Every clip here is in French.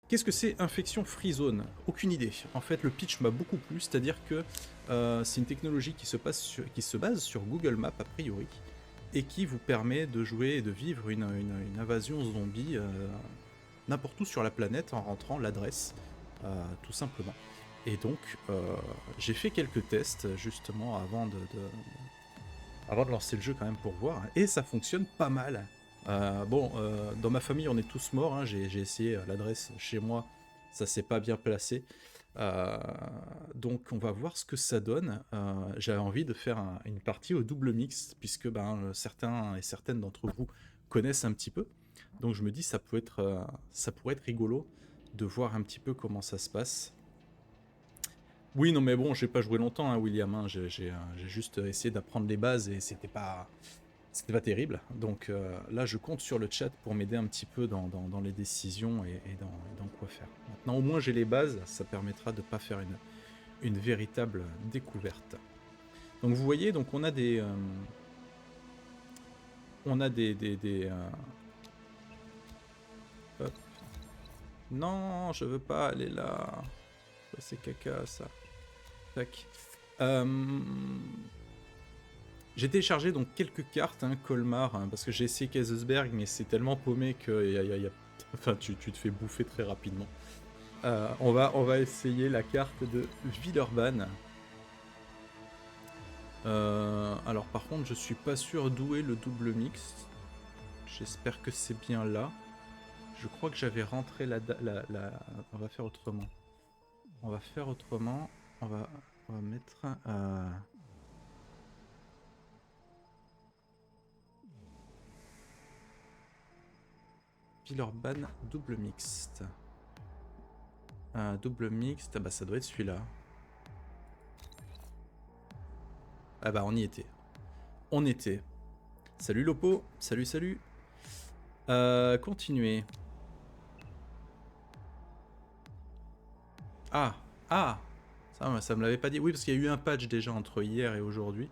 Qu'est-ce que c'est Infection Free Zone? Aucune idée. En fait, le pitch m'a beaucoup plu, c'est-à-dire que c'est une technologie qui se base sur Google Maps a priori, et qui vous permet de jouer et de vivre une invasion zombie n'importe où sur la planète en rentrant l'adresse, tout simplement. Et donc, j'ai fait quelques tests justement avant de lancer le jeu quand même pour voir, et ça fonctionne pas mal. Dans ma famille, on est tous morts. Hein. J'ai essayé l'adresse chez moi, ça s'est pas bien placé. Euh, donc, on va voir ce que ça donne. J'avais envie de faire une partie au double mix, puisque certains et certaines d'entre vous connaissent un petit peu. Donc, je me dis ça pourrait être rigolo de voir un petit peu comment ça se passe. Oui, non, mais bon, j'ai pas joué longtemps, hein, William. Hein. J'ai juste essayé d'apprendre les bases et c'était pas terrible. Donc là, je compte sur le chat pour m'aider un petit peu dans les décisions et dans quoi faire. Maintenant, au moins, j'ai les bases. Ça permettra de pas faire une véritable découverte. Donc, vous voyez, donc on a hop. Non, je veux pas aller là. C'est caca, ça. Tac. Euh, J'ai téléchargé donc quelques cartes, hein, Colmar, hein, parce que j'ai essayé Kaisersberg, mais c'est tellement paumé que enfin, tu te fais bouffer très rapidement. On va essayer la carte de Villeurbanne. Alors par contre, je suis pas sûr d'où est le double mix. J'espère que c'est bien là. Je crois que j'avais rentré On va faire autrement. On va faire autrement. On va, on va mettre... Villeurbanne double mixte. Double mixte, bah ça doit être celui-là. Ah bah on y était. On était. Salut Lopo, salut salut. Continuer. Ah, ah, ça me l'avait pas dit. Oui, parce qu'il y a eu un patch déjà entre hier et aujourd'hui.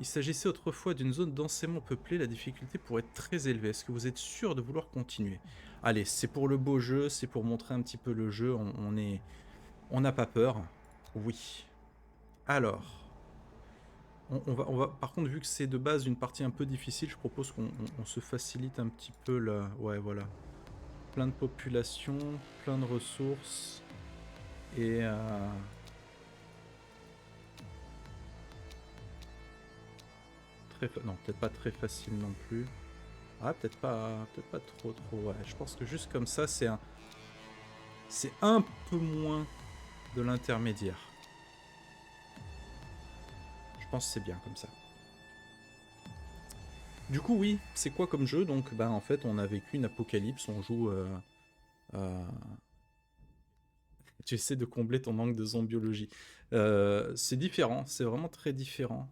Il s'agissait autrefois d'une zone densément peuplée, la difficulté pourrait être très élevée. Est-ce que vous êtes sûr de vouloir continuer? Allez, c'est pour le beau jeu, c'est pour montrer un petit peu le jeu, on n'a pas peur. Oui. Alors, on va, par contre, vu que c'est de base une partie un peu difficile, je propose qu'on se facilite un petit peu là. Ouais, voilà. Plein de population, plein de ressources, et non, peut-être pas très facile non plus. Ah, peut-être pas trop trop. Ouais, je pense que juste comme ça, c'est un peu moins de l'intermédiaire. Je pense que c'est bien comme ça. Du coup, oui, c'est quoi comme jeu? Donc, bah, en fait, on a vécu une apocalypse, on joue. Euh, Tu essaies de combler ton manque de zombiologie. C'est différent, c'est vraiment très différent.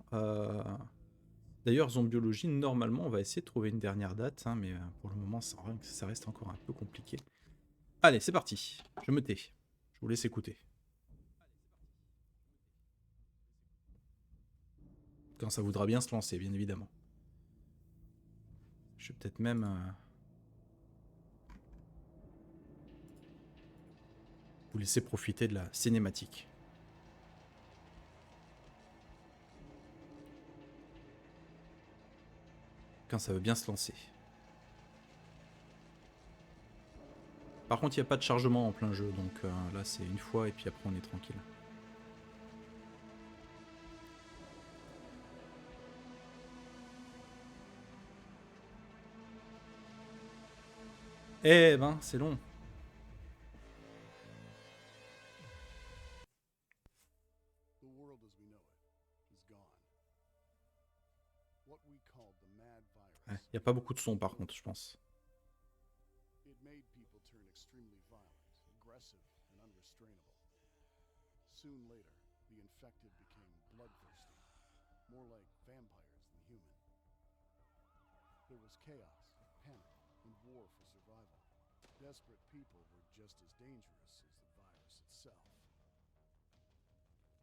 D'ailleurs, zombiologie, normalement, on va essayer de trouver une dernière date, hein, mais pour le moment, ça reste encore un peu compliqué. Allez, c'est parti. Je me tais. Je vous laisse écouter. Quand ça voudra bien se lancer, bien évidemment. Je vais peut-être même vous laisser profiter de la cinématique. Quand ça veut bien se lancer. Par contre, il n'y a pas de chargement en plein jeu, donc là, c'est une fois et puis après, on est tranquille. Eh ben, c'est long. Il n'y a pas beaucoup de son par contre, je pense. It made people turn extremely violent, aggressive, and unrestrainable. Soon later, the infected became bloodthirsty, more like vampires than human. There was chaos, panic, and war for survival. Desperate people were just as dangerous as the virus itself.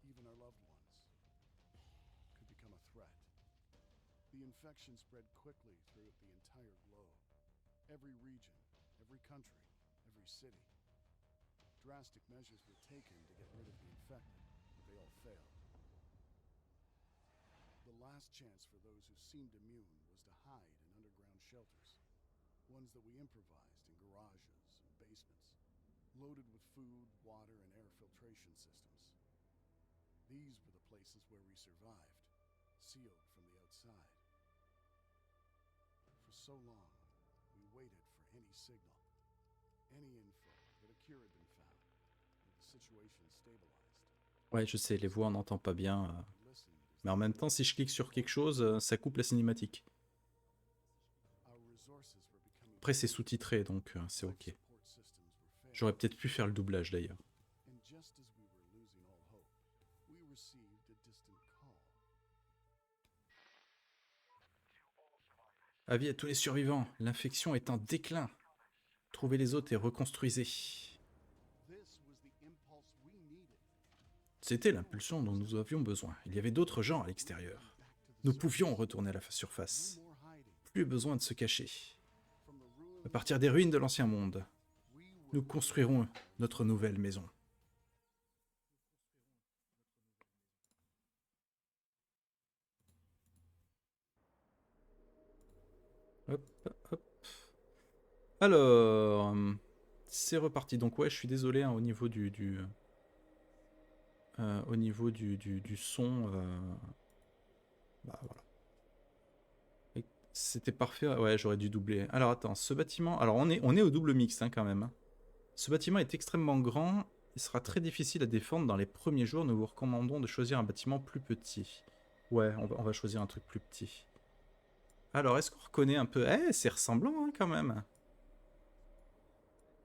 Even our loved ones could become a threat. The infection spread quickly throughout the entire globe. Every region, every country, every city. Drastic measures were taken to get rid of the infected, but they all failed. The last chance for those who seemed immune was to hide in underground shelters, ones that we improvised in garages and basements, loaded with food, water, and air filtration systems. These were the places where we survived, sealed from the outside. For so long, we waited for any signal, any info that a cure had been found, or the situation stabilized. Ouais, je sais, les voix, on n'entend pas bien. We listened as Mais en même temps, si je clique sur quelque chose, ça coupe la cinématique. our resources were becoming Après, c'est sous-titré, donc c'est life ok. support systems were failing. J'aurais peut-être pu faire le doublage d'ailleurs. And just as we were losing all hope, we received a distant call. Avis à tous les survivants, l'infection est en déclin. Trouvez les autres et reconstruisez. This was the impulse we needed. C'était l'impulsion dont nous avions besoin. Il y avait d'autres gens à l'extérieur. Back to the Nous surface. pouvions retourner à la surface. No more hiding. Plus besoin de se cacher. From the ruins À partir des ruines de l'ancien monde, we were nous construirons notre nouvelle maison. Hop, hop. Alors, c'est reparti. Donc ouais, je suis désolé hein, au niveau du son. Bah voilà. Et c'était parfait. Ouais, j'aurais dû doubler. Alors attends, ce bâtiment. Alors on est au double mix hein, quand même. Hein. Ce bâtiment est extrêmement grand. Il sera très difficile à défendre dans les premiers jours. Nous vous recommandons de choisir un bâtiment plus petit. Ouais, on va choisir un truc plus petit. Alors, est-ce qu'on reconnaît un peu... Eh, c'est ressemblant hein, quand même.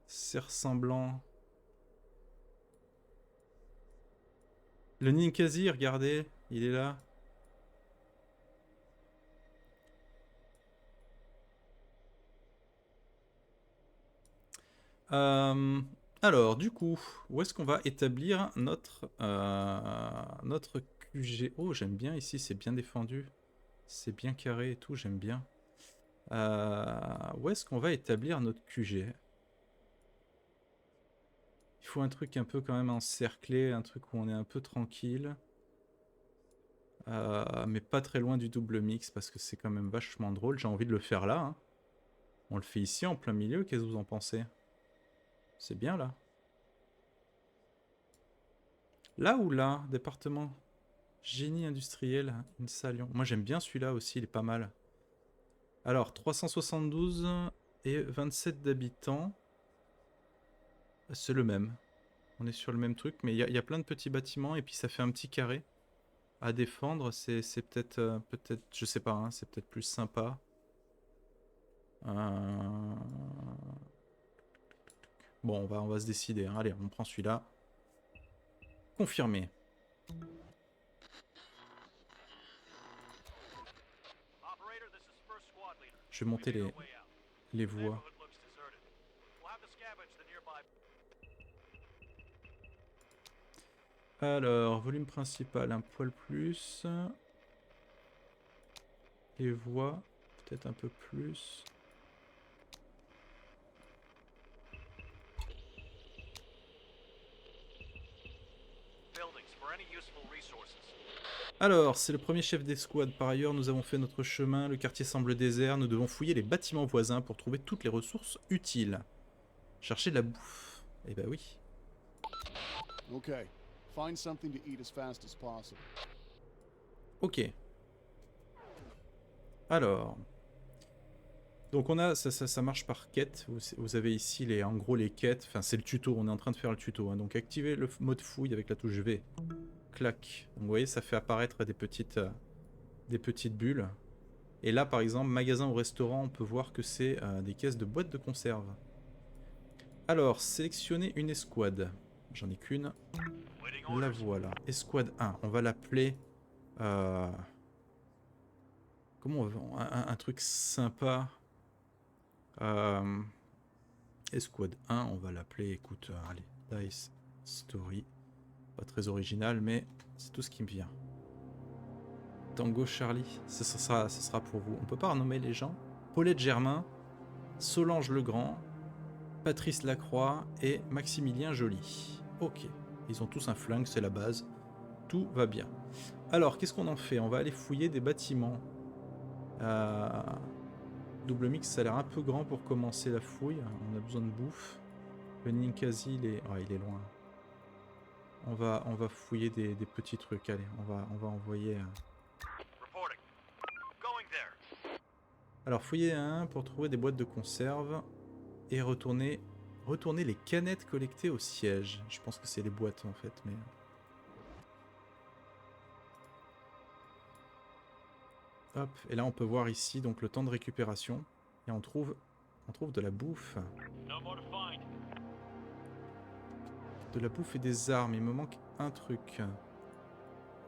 C'est ressemblant. Le Ninkasi, regardez, il est là. Alors, du coup, où est-ce qu'on va établir notre QG? Oh, j'aime bien ici, c'est bien défendu. C'est bien carré et tout, j'aime bien. Où est-ce qu'on va établir notre QG? Il faut un truc un peu quand même encerclé, un truc où on est un peu tranquille. Mais pas très loin du double mix parce que c'est quand même vachement drôle. J'ai envie de le faire là. Hein. On le fait ici en plein milieu, qu'est-ce que vous en pensez? C'est bien là. Là ou là, département génie industriel, Insalion. Moi j'aime bien celui-là aussi, il est pas mal. Alors, 372 et 27 d'habitants. C'est le même. On est sur le même truc, mais il y a plein de petits bâtiments et puis ça fait un petit carré à défendre. C'est peut-être, je sais pas, hein, c'est peut-être plus sympa. Bon, on va se décider. Hein. Allez, on prend celui-là. Confirmé. Je vais monter les voix. Alors, volume principal, un poil plus. Les voix, peut-être un peu plus. Alors, c'est le premier chef d'escouade. Par ailleurs, nous avons fait notre chemin. Le quartier semble désert. Nous devons fouiller les bâtiments voisins pour trouver toutes les ressources utiles. Chercher de la bouffe. Eh ben oui. Okay. Find something to eat as fast as possible. Ok. Alors. Donc on a, ça marche par quête. Vous avez ici en gros les quêtes. Enfin c'est le tuto, on est en train de faire le tuto. Hein. Donc activez le mode fouille avec la touche V. Clac. Donc vous voyez ça fait apparaître des petites bulles. Et là par exemple, magasin ou restaurant, on peut voir que c'est des caisses de boîtes de conserve. Alors, sélectionnez une escouade. J'en ai qu'une. La voilà. Escouade 1. On va l'appeler... comment on va... un truc sympa. Escouade 1, on va l'appeler... Écoute, allez. Dice Story. Pas très original, mais c'est tout ce qui me vient. Tango Charlie. Ça sera pour vous. On peut pas renommer les gens. Paulette Germain. Solange Legrand. Patrice Lacroix et Maximilien Joly. Ok, ils ont tous un flingue, c'est la base. Tout va bien. Alors, qu'est-ce qu'on en fait? On va aller fouiller des bâtiments. Double mix, ça a l'air un peu grand pour commencer la fouille. On a besoin de bouffe. Le Ninkasi, il est loin. On va fouiller des petits trucs. Allez, on va envoyer... Alors, fouiller un pour trouver des boîtes de conserve. Et retourner les canettes collectées au siège. Je pense que c'est les boîtes, en fait, mais... Hop, et là on peut voir ici donc le temps de récupération et on trouve de la bouffe. De la bouffe et des armes, il me manque un truc.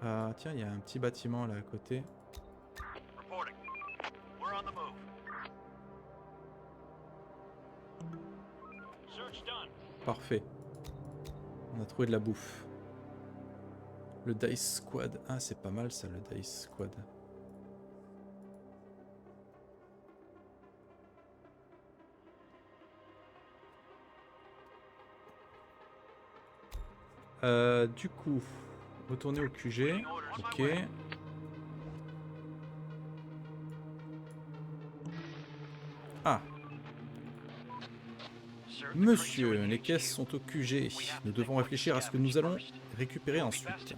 Ah tiens, il y a un petit bâtiment là à côté. Parfait. On a trouvé de la bouffe. Le Dice Squad. Ah c'est pas mal ça, le Dice Squad. Du coup, retourner au QG. Ok. Ah. Monsieur, les caisses sont au QG. Nous devons réfléchir à ce que nous allons récupérer ensuite.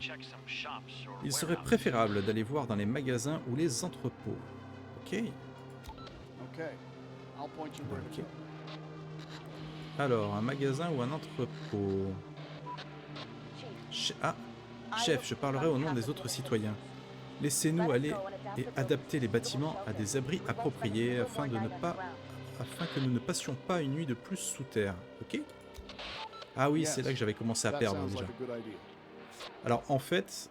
Il serait préférable d'aller voir dans les magasins ou les entrepôts. Ok. Ok. Alors, un magasin ou un entrepôt. Chef, je parlerai au nom des autres citoyens. Laissez-nous aller et adapter les bâtiments à des abris appropriés afin que nous ne passions pas une nuit de plus sous terre. Ok? Ah oui, c'est là que j'avais commencé à perdre déjà. Alors en fait,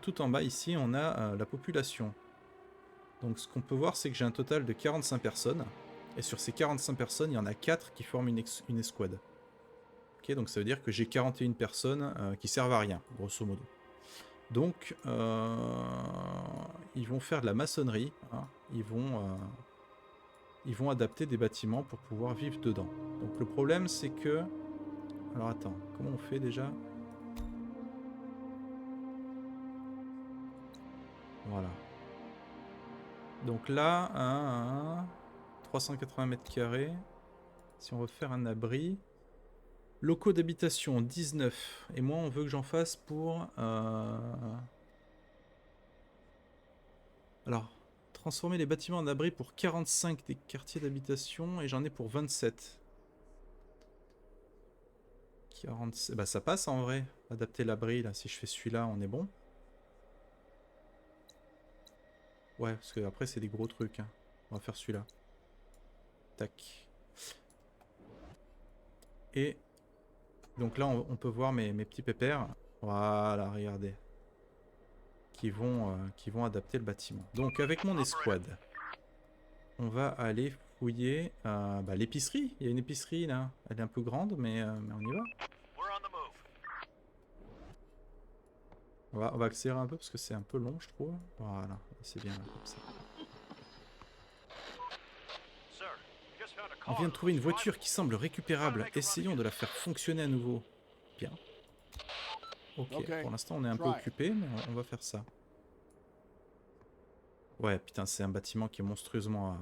tout en bas ici, on a la population. Donc ce qu'on peut voir, c'est que j'ai un total de 45 personnes. Et sur ces 45 personnes, il y en a 4 qui forment une escouade. Ok, donc ça veut dire que j'ai 41 personnes qui servent à rien, grosso modo. Donc, ils vont faire de la maçonnerie. Hein. Ils vont adapter des bâtiments pour pouvoir vivre dedans. Donc le problème, c'est que... Alors attends, comment on fait déjà? Voilà. Donc là, 380 mètres carrés. Si on veut faire un abri... Locaux d'habitation, 19. Et moi, on veut que j'en fasse pour... Alors, transformer les bâtiments en abri pour 45 des quartiers d'habitation. Et j'en ai pour 27. 47... Bah ça passe en vrai. Adapter l'abri, là, si je fais celui-là, on est bon. Ouais, parce que après c'est des gros trucs. Hein. On va faire celui-là. Tac. Et... Donc là, on peut voir mes petits pépères. Voilà, regardez. Qui vont adapter le bâtiment. Donc avec mon escouade, on va aller fouiller l'épicerie. Il y a une épicerie là. Elle est un peu grande, mais on y va. On va accélérer un peu parce que c'est un peu long, je trouve. Voilà, c'est bien comme ça. On vient de trouver une voiture qui semble récupérable. Essayons de la faire fonctionner à nouveau. Bien. Ok, pour l'instant on est un peu occupé, mais on va faire ça. Ouais, putain, c'est un bâtiment qui est monstrueusement...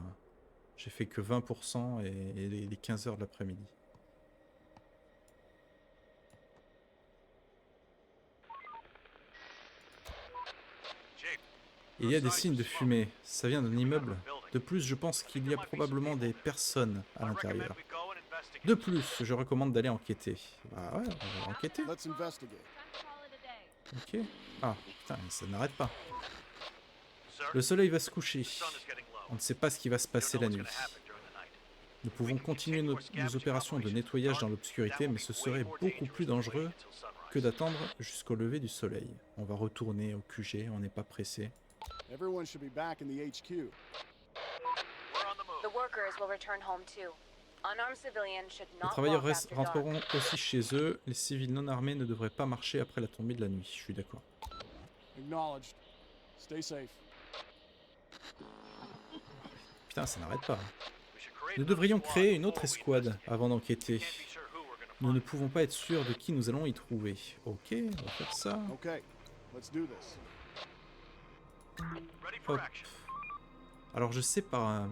J'ai fait que 20% et les 15 heures de l'après-midi. Il y a des signes de fumée. Ça vient d'un immeuble. De plus, je pense qu'il y a probablement des personnes à l'intérieur. De plus, je recommande d'aller enquêter. Bah ouais, on va enquêter. Ok. Ah, putain, ça n'arrête pas. Le soleil va se coucher. On ne sait pas ce qui va se passer la nuit. Nous pouvons continuer nos opérations de nettoyage dans l'obscurité, mais ce serait beaucoup plus dangereux que d'attendre jusqu'au lever du soleil. On va retourner au QG, on n'est pas pressé. Les travailleurs rentreront aussi chez eux. Les civils non armés ne devraient pas marcher après la tombée de la nuit. Je suis d'accord. Putain, ça n'arrête pas. Nous devrions créer une autre escouade avant d'enquêter. Nous ne pouvons pas être sûrs de qui nous allons y trouver. Ok, on va faire ça. Okay, let's do this. Hop. Alors je sais par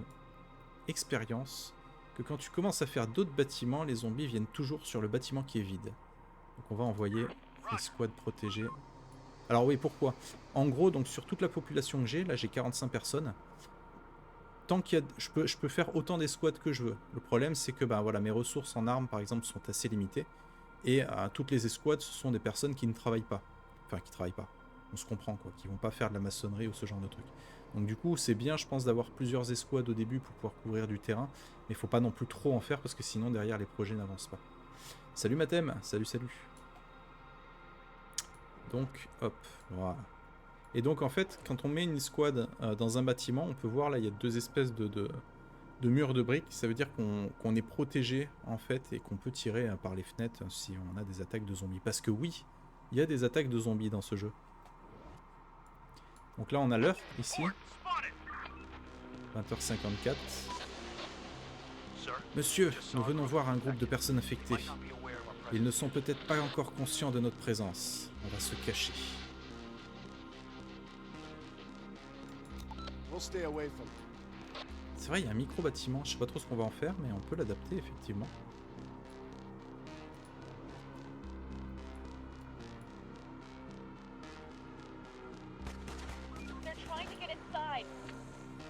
expérience que quand tu commences à faire d'autres bâtiments, les zombies viennent toujours sur le bâtiment qui est vide. Donc on va envoyer l'escouade protégée. Alors oui, pourquoi? En gros, donc sur toute la population que j'ai, là j'ai 45 personnes. Tant qu'il y a, je peux faire autant d'escouades que je veux. Le problème c'est que bah, voilà, mes ressources en armes par exemple sont assez limitées. Et toutes les escouades, ce sont des personnes qui ne travaillent pas. Enfin, qui travaillent pas. On se comprend, quoi. Qui vont pas faire de la maçonnerie ou ce genre de truc. Donc du coup, c'est bien, je pense, d'avoir plusieurs escouades au début pour pouvoir couvrir du terrain. Mais il faut pas non plus trop en faire, parce que sinon, derrière, les projets n'avancent pas. Salut Mathem. Salut, salut. Donc, hop, voilà. Et donc, en fait, quand on met une escouade dans un bâtiment, on peut voir, là, il y a deux espèces de murs de briques. Ça veut dire qu'on est protégé, en fait, et qu'on peut tirer par les fenêtres si on a des attaques de zombies. Parce que oui, il y a des attaques de zombies dans ce jeu. Donc là, on a l'heure, ici. 20h54. Monsieur, nous venons voir un groupe de personnes infectées. Ils ne sont peut-être pas encore conscients de notre présence. On va se cacher. We'll stay away from them. C'est vrai, il y a un micro-bâtiment. Je sais pas trop ce qu'on va en faire, mais on peut l'adapter, effectivement.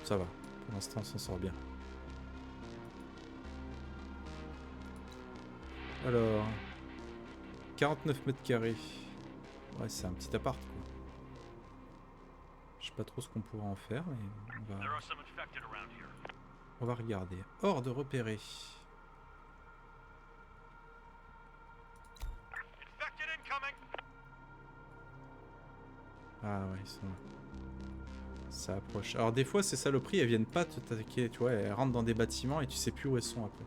Ça va. Pour l'instant, on s'en sort bien. Alors... 49 mètres carrés. Ouais, c'est un petit appart, quoi. Je sais pas trop ce qu'on pourra en faire, mais on va regarder. Horde repérée. Ah ouais, ça approche. Alors des fois, ces saloperies, elles viennent pas te t'attaquer, tu vois, elles rentrent dans des bâtiments et tu sais plus où elles sont après.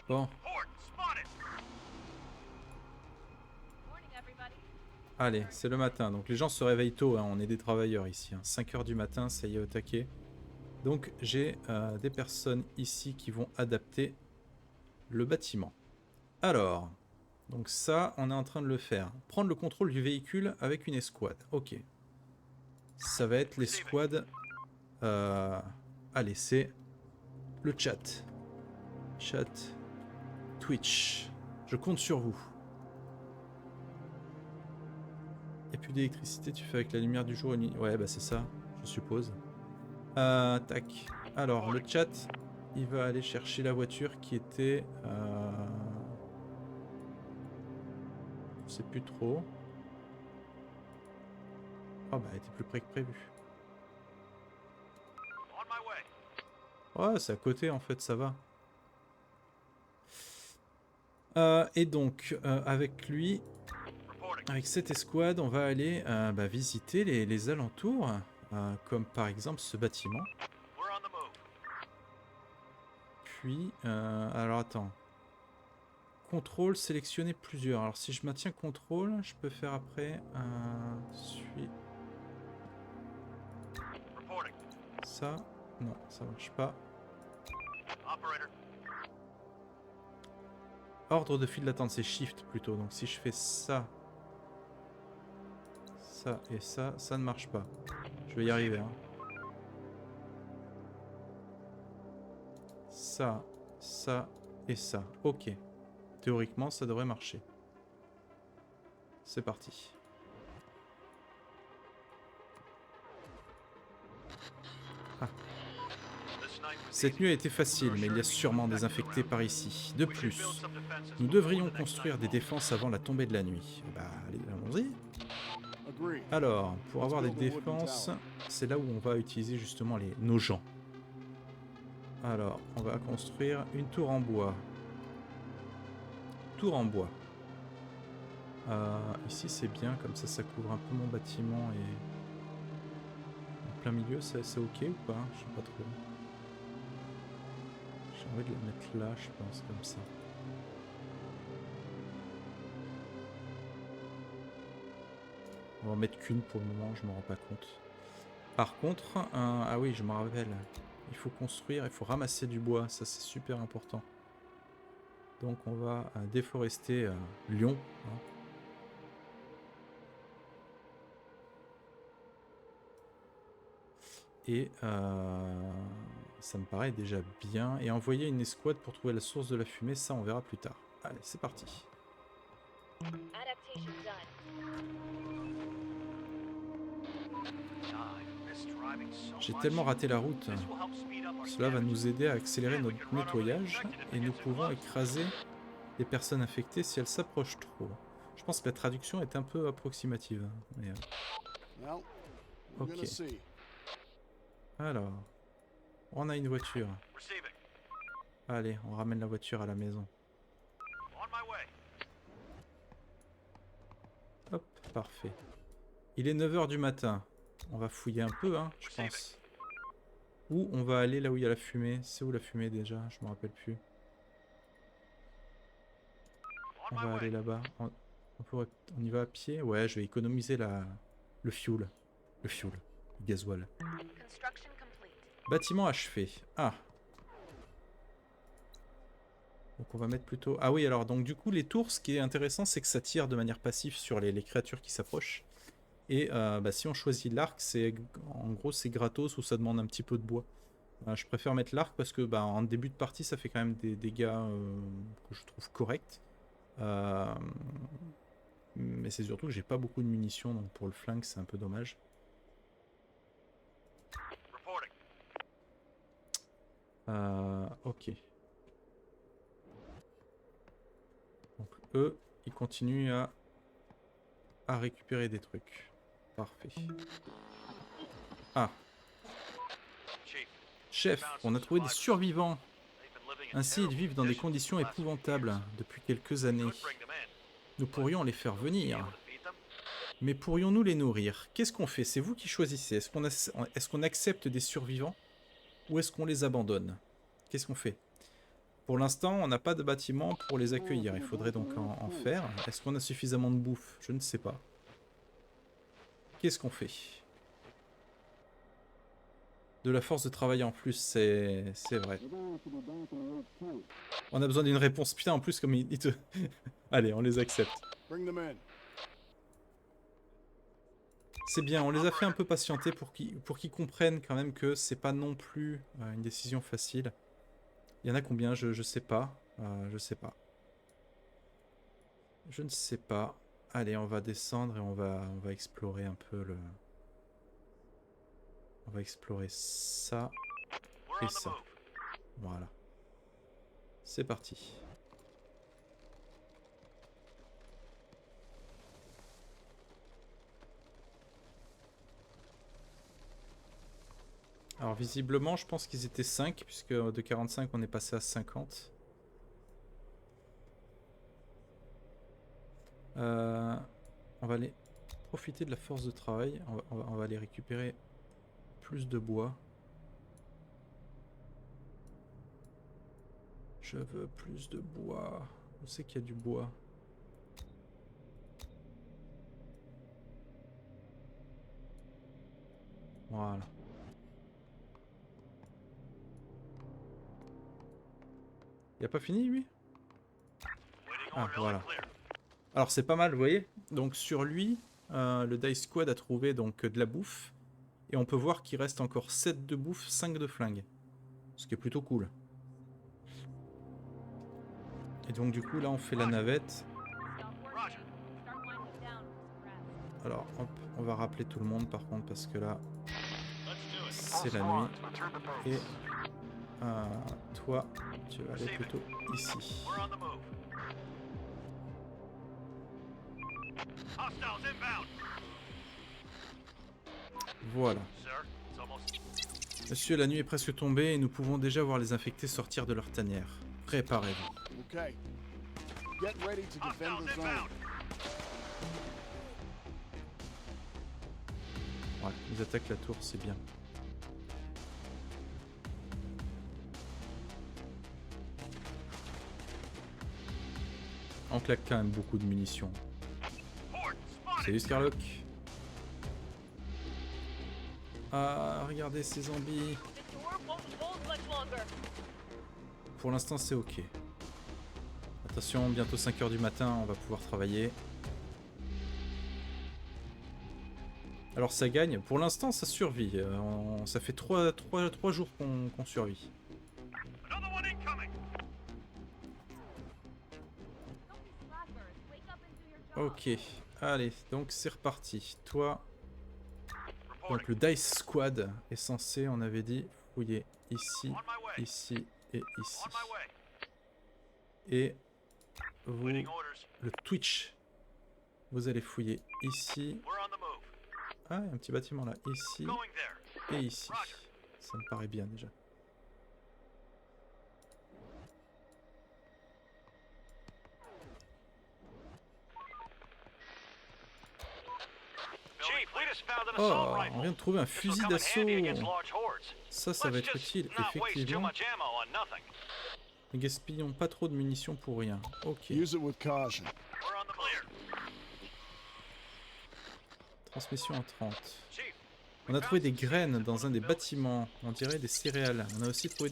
Bon. Allez, c'est le matin, donc les gens se réveillent tôt, hein. On est des travailleurs ici, hein. 5h du matin, ça y est, au taquet. Donc j'ai des personnes ici qui vont adapter le bâtiment. Alors, donc ça, on est en train de le faire. Prendre le contrôle du véhicule avec une escouade. Ok. Ça va être l'escouade... Allez, c'est le chat. Chat. Twitch. Je compte sur vous. Il n'y a plus d'électricité, tu fais avec la lumière du jour et nuit. Ouais, bah c'est ça, je suppose. Tac. Alors, le chat, il va aller chercher la voiture qui était... Je sais plus trop. Oh bah, elle était plus près que prévu. Ouais, c'est à côté en fait, ça va. Et donc, avec lui, avec cette escouade, on va aller visiter les alentours, comme par exemple ce bâtiment. Puis, alors attends. Contrôle, sélectionner plusieurs. Alors si je maintiens contrôle, je peux faire après ça. Non, ça marche pas. Ordre de file d'attente, c'est shift plutôt. Donc si je fais ça, ça et ça, ça ne marche pas. Je vais y arriver, hein. Ça, ça et ça. Ok. Théoriquement, ça devrait marcher. C'est parti. Ah. Cette nuit a été facile, mais il y a sûrement des infectés par ici. De plus, nous devrions construire des défenses avant la tombée de la nuit. Bah, allez, allons-y. Alors, pour avoir des défenses, c'est là où on va utiliser justement nos gens. Alors, on va construire une tour en bois. Tour en bois. Ici, c'est bien, comme ça couvre un peu mon bâtiment et... En plein milieu, c'est ok ou pas? Je sais pas trop. J'ai envie de la mettre là, je pense, comme ça. On va en mettre qu'une pour le moment, je me rends pas compte. Par contre, ah oui, je me rappelle. Il faut construire, il faut ramasser du bois, ça c'est super important. Donc on va déforester Lyon. Hein. Et ça me paraît déjà bien. Et envoyer une escouade pour trouver la source de la fumée, ça on verra plus tard. Allez, c'est parti. J'ai tellement raté la route. Cela va nous aider à accélérer notre nettoyage et nous pouvons écraser les personnes infectées si elles s'approchent trop. Je pense que la traduction est un peu approximative. Mais, Well, we're ok. gonna see. Alors, on a une voiture. Allez, on ramène la voiture à la maison. Hop, parfait. Il est 9 h du matin. On va fouiller un peu, hein, je pense. Ou on va aller là où il y a la fumée. C'est où la fumée déjà? Je me rappelle plus. On va aller là-bas. On y va à pied? Ouais, je vais économiser le fuel. Le gasoil. Bâtiment achevé. Ah. Donc on va mettre plutôt... Ah oui, alors donc du coup les tours, ce qui est intéressant, c'est que ça tire de manière passive sur les créatures qui s'approchent. Et bah, si on choisit l'arc, c'est en gros c'est gratos ou ça demande un petit peu de bois. Je préfère mettre l'arc parce que bah, en début de partie ça fait quand même des dégâts que je trouve corrects. Mais c'est surtout que j'ai pas beaucoup de munitions, donc pour le flingue c'est un peu dommage. Ok. Donc eux, ils continuent à récupérer des trucs. Parfait. Ah. Chef, on a trouvé des survivants. Ainsi, ils vivent dans des conditions épouvantables depuis quelques années. Nous pourrions les faire venir. Mais pourrions-nous les nourrir? Qu'est-ce qu'on fait? C'est vous qui choisissez. Est-ce qu'on accepte des survivants? Ou est-ce qu'on les abandonne? Qu'est-ce qu'on fait? Pour l'instant, on n'a pas de bâtiment pour les accueillir. Il faudrait donc en faire. Est-ce qu'on a suffisamment de bouffe? Je ne sais pas. Qu'est-ce qu'on fait? De la force de travail en plus, c'est vrai. On a besoin d'une réponse. Putain, en plus, comme il te... Allez, on les accepte. C'est bien, on les a fait un peu patienter pour qu'ils comprennent quand même que c'est pas non plus une décision facile. Il y en a combien? Je sais pas. Je sais pas. Je ne sais pas. Allez, on va descendre et on va explorer un peu le... On va explorer ça et ça. Voilà. C'est parti. Alors visiblement, je pense qu'ils étaient 5, puisque de 45, on est passé à 50. On va aller profiter de la force de travail. On va aller récupérer plus de bois. Je veux plus de bois. Où c'est qu'il y a du bois? Voilà. Il a pas fini lui? Ah voilà. Alors c'est pas mal, vous voyez. Donc sur lui, le Dice Squad a trouvé donc de la bouffe. Et on peut voir qu'il reste encore 7 de bouffe, 5 de flingue. Ce qui est plutôt cool. Et donc du coup là on fait la navette. Alors hop, on va rappeler tout le monde par contre parce que là c'est la nuit. Et toi tu vas aller plutôt ici. Voilà. Monsieur, la nuit est presque tombée et nous pouvons déjà voir les infectés sortir de leur tanière. Préparez-vous. Okay. Get ready to defend the zone. Ouais, ils attaquent la tour, c'est bien. On claque quand même beaucoup de munitions. Salut Scarlock. Ah, regardez ces zombies. Pour l'instant, c'est ok. Attention, bientôt 5 h du matin, on va pouvoir travailler. Alors ça gagne. Pour l'instant, ça survit. Ça fait 3 jours qu'on survit. Ok, allez, donc c'est reparti. Toi, donc le Dice Squad est censé, on avait dit, fouiller ici, ici et ici. Et vous, le Twitch, vous allez fouiller ici. Ah, un petit bâtiment là, ici et ici. Ça me paraît bien déjà. Oh, on vient de trouver un fusil d'assaut. Ça va être utile, effectivement. Ne gaspillons pas trop de munitions pour rien. Ok. Transmission en 30. On a trouvé des graines dans un des bâtiments. On dirait des céréales. On a aussi trouvé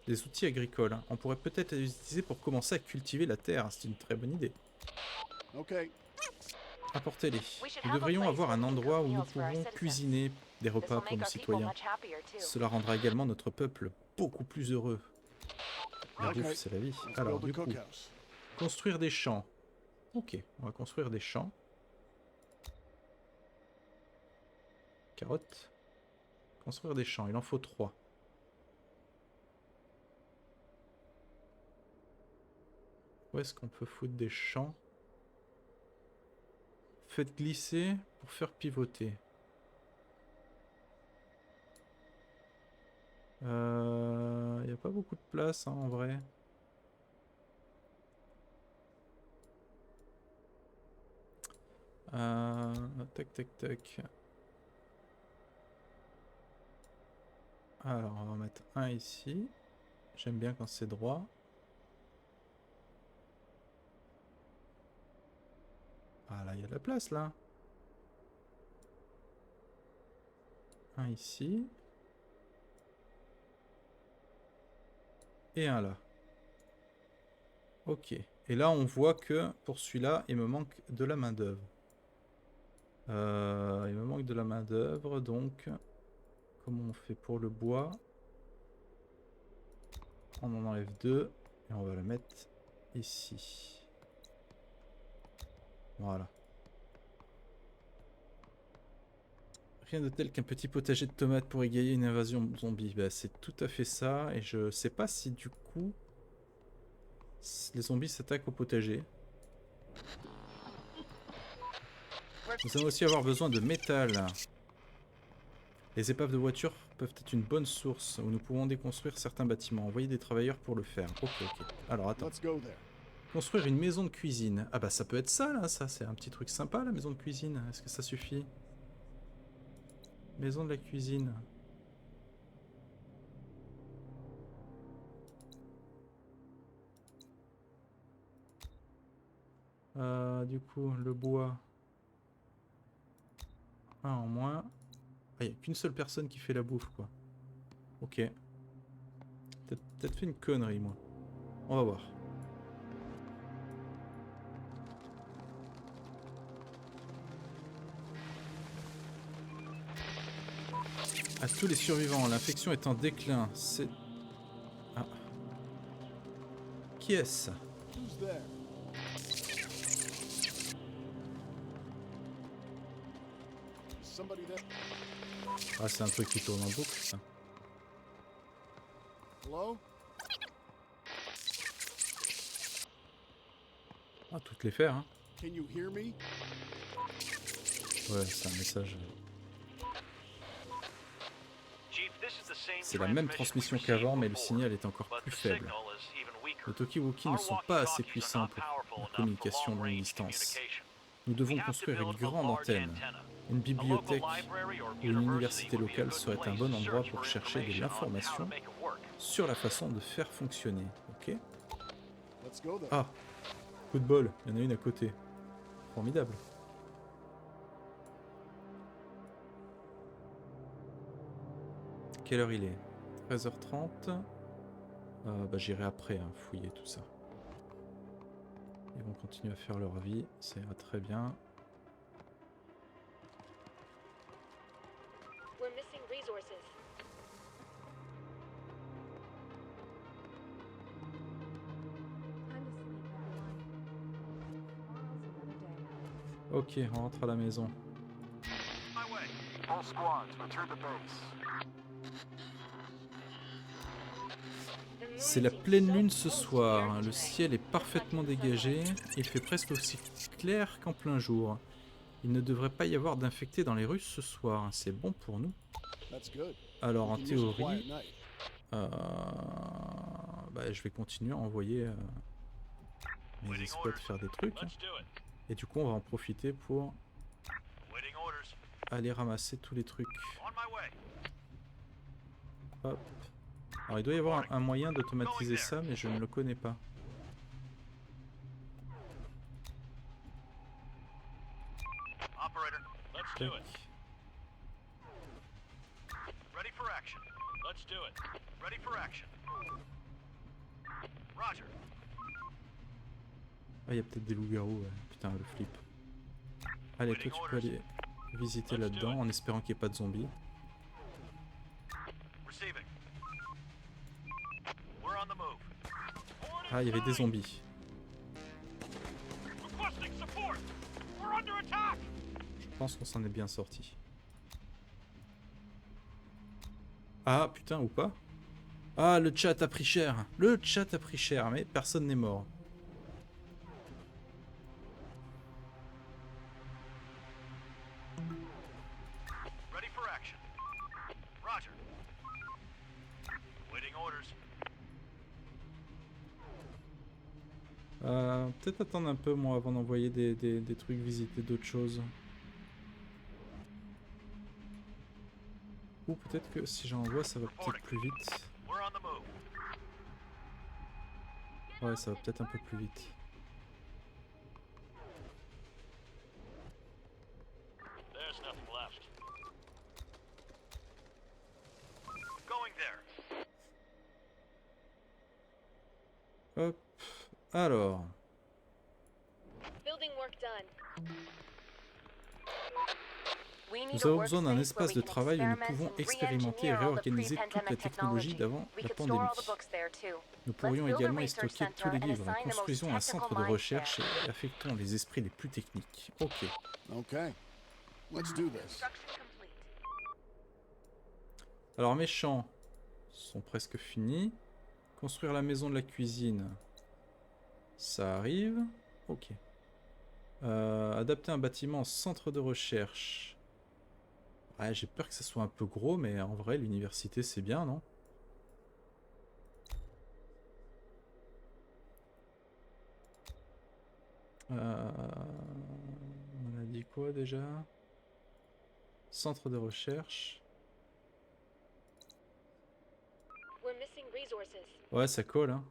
des outils agricoles. On pourrait peut-être les utiliser pour commencer à cultiver la terre. C'est une très bonne idée. Apportez-les. Nous devrions avoir un endroit où nous pourrons cuisiner des repas pour nos citoyens. Cela rendra également notre peuple beaucoup plus heureux. La bouffe, c'est la vie. Alors, du coup, construire des champs. Ok, on va construire des champs. Carottes. Construire des champs, il en faut 3. Où est-ce qu'on peut foutre des champs? Faites glisser pour faire pivoter. Il n'y a pas beaucoup de place hein, en vrai. Tac tac tac. Alors on va en mettre un ici. J'aime bien quand c'est droit. Ah là il y a de la place là. Un ici. Et un là. Ok. Et là on voit que pour celui-là il me manque de la main d'œuvre. Il me manque de la main d'œuvre donc comment on fait pour le bois? On en enlève 2 et on va le mettre ici. Voilà. Rien de tel qu'un petit potager de tomates pour égayer une invasion zombie. Bah, c'est tout à fait ça. Et je sais pas si du coup les zombies s'attaquent au potager. Nous allons aussi avoir besoin de métal. Les épaves de voitures peuvent être une bonne source où nous pouvons déconstruire certains bâtiments. Envoyer des travailleurs pour le faire. Ok, ok. Alors attends. Construire une maison de cuisine. Ah bah ça peut être ça là, ça c'est un petit truc sympa la maison de cuisine. Est-ce que ça suffit? Maison de la cuisine. Du coup, le bois. Un en moins. Ah, il n'y a qu'une seule personne qui fait la bouffe, quoi. Ok. Peut-être fait une connerie, moi. On va voir. À tous les survivants, l'infection est en déclin. C'est... Ah. Qui est-ce? Ah, c'est un truc qui tourne en boucle, ça. Ah, toutes les faire, hein. Ouais, c'est un message. C'est la même transmission qu'avant, mais le signal est encore plus faible. Les Tokiwoki ne sont pas assez puissants pour la communication longue distance. Nous devons construire une grande antenne. Une bibliothèque ou une université locale serait un bon endroit pour chercher de l'information sur la façon de faire fonctionner. Ok. Ah, coup de bol, il y en a une à côté. Formidable. quelle heure il est? 13h30. Bah, j'irai après hein, fouiller tout ça. Ils vont continuer à faire leur vie, ça ira très bien. We're missing resources. Ok, on rentre à la maison. All squads, return to base. C'est la pleine lune ce soir, le ciel est parfaitement dégagé, il fait presque aussi clair qu'en plein jour. Il ne devrait pas y avoir d'infectés dans les rues ce soir, c'est bon pour nous. That's good. Alors en We can use a quiet théorie, night. bah, je vais continuer à envoyer mes escouades faire des trucs. Et du coup on va en profiter pour aller ramasser tous les trucs. Hop. Alors il doit y avoir un moyen d'automatiser ça, mais je ne le connais pas. Tac. Ah, il y a peut-être des loups-garous, ouais. Putain, le flip. Allez, toi tu peux aller visiter là-dedans en espérant qu'il n'y ait pas de zombies. Ah, il y avait des zombies. Je pense qu'on s'en est bien sorti. Ah, putain, ou pas? Ah, le chat a pris cher. Le chat a pris cher, mais personne n'est mort. Peut-être attendre un peu moi avant d'envoyer des trucs visiter d'autres choses. Ou peut-être que si j'envoie ça va peut-être plus vite. Ouais, ça va peut-être un peu plus vite. Hop, alors. Nous avons besoin d'un espace de travail où nous pouvons expérimenter et réorganiser toute la technologie d'avant la pandémie. Nous pourrions également y stocker tous les livres. Construisons un centre de recherche et affectons les esprits les plus techniques. Ok. Okay. Let's do this. Alors mes champs sont presque finis. Construire la maison de la cuisine, ça arrive. Ok. Adapter un bâtiment en centre de recherche. Ouais, j'ai peur que ça soit un peu gros, mais en vrai, l'université, c'est bien, non? On a dit quoi déjà? Centre de recherche. Ouais, ça colle, hein.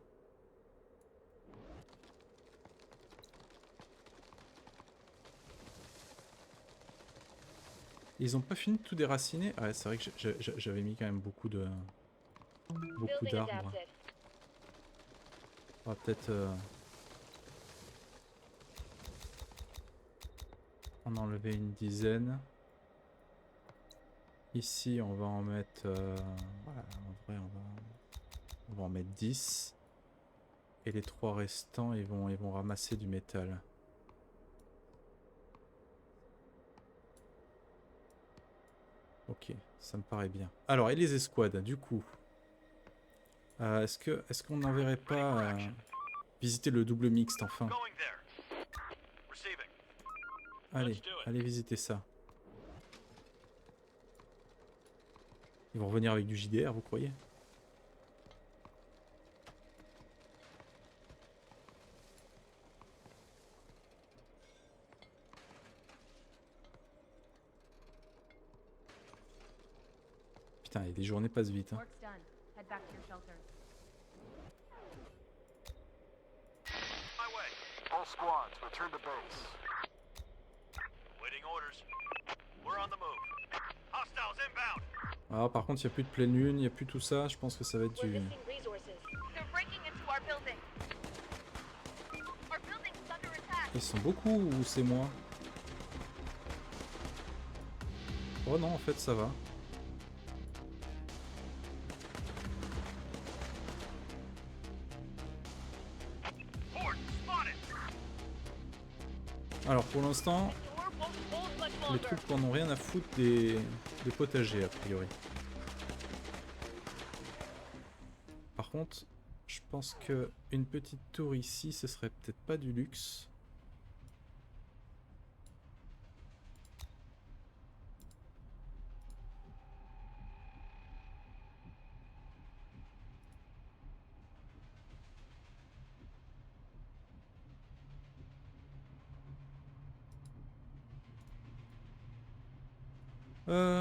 Ils ont pas fini de tout déraciner? Ouais, c'est vrai que j'avais mis quand même beaucoup d'arbres. On va peut-être en enlever une dizaine. Ici, on va en mettre... voilà, en vrai, on va en mettre 10. Et les 3 restants, ils vont ramasser du métal. Ok, ça me paraît bien. Alors, et les escouades, du coup est-ce qu'on n'enverrait pas visiter le double mixte, enfin? Allez, allez visiter ça. Ils vont revenir avec du JDR, vous croyez? Putain, et les journées passent vite, hein. All squads, return to base. Alors par contre, il n'y a plus de pleine lune, il n'y a plus tout ça. Je pense que ça va être du... Ils sont beaucoup ou c'est moi? Oh non, en fait, ça va. Alors pour l'instant, les troupes n'en ont rien à foutre des potagers, a priori. Par contre, je pense que une petite tour ici, ce serait peut-être pas du luxe.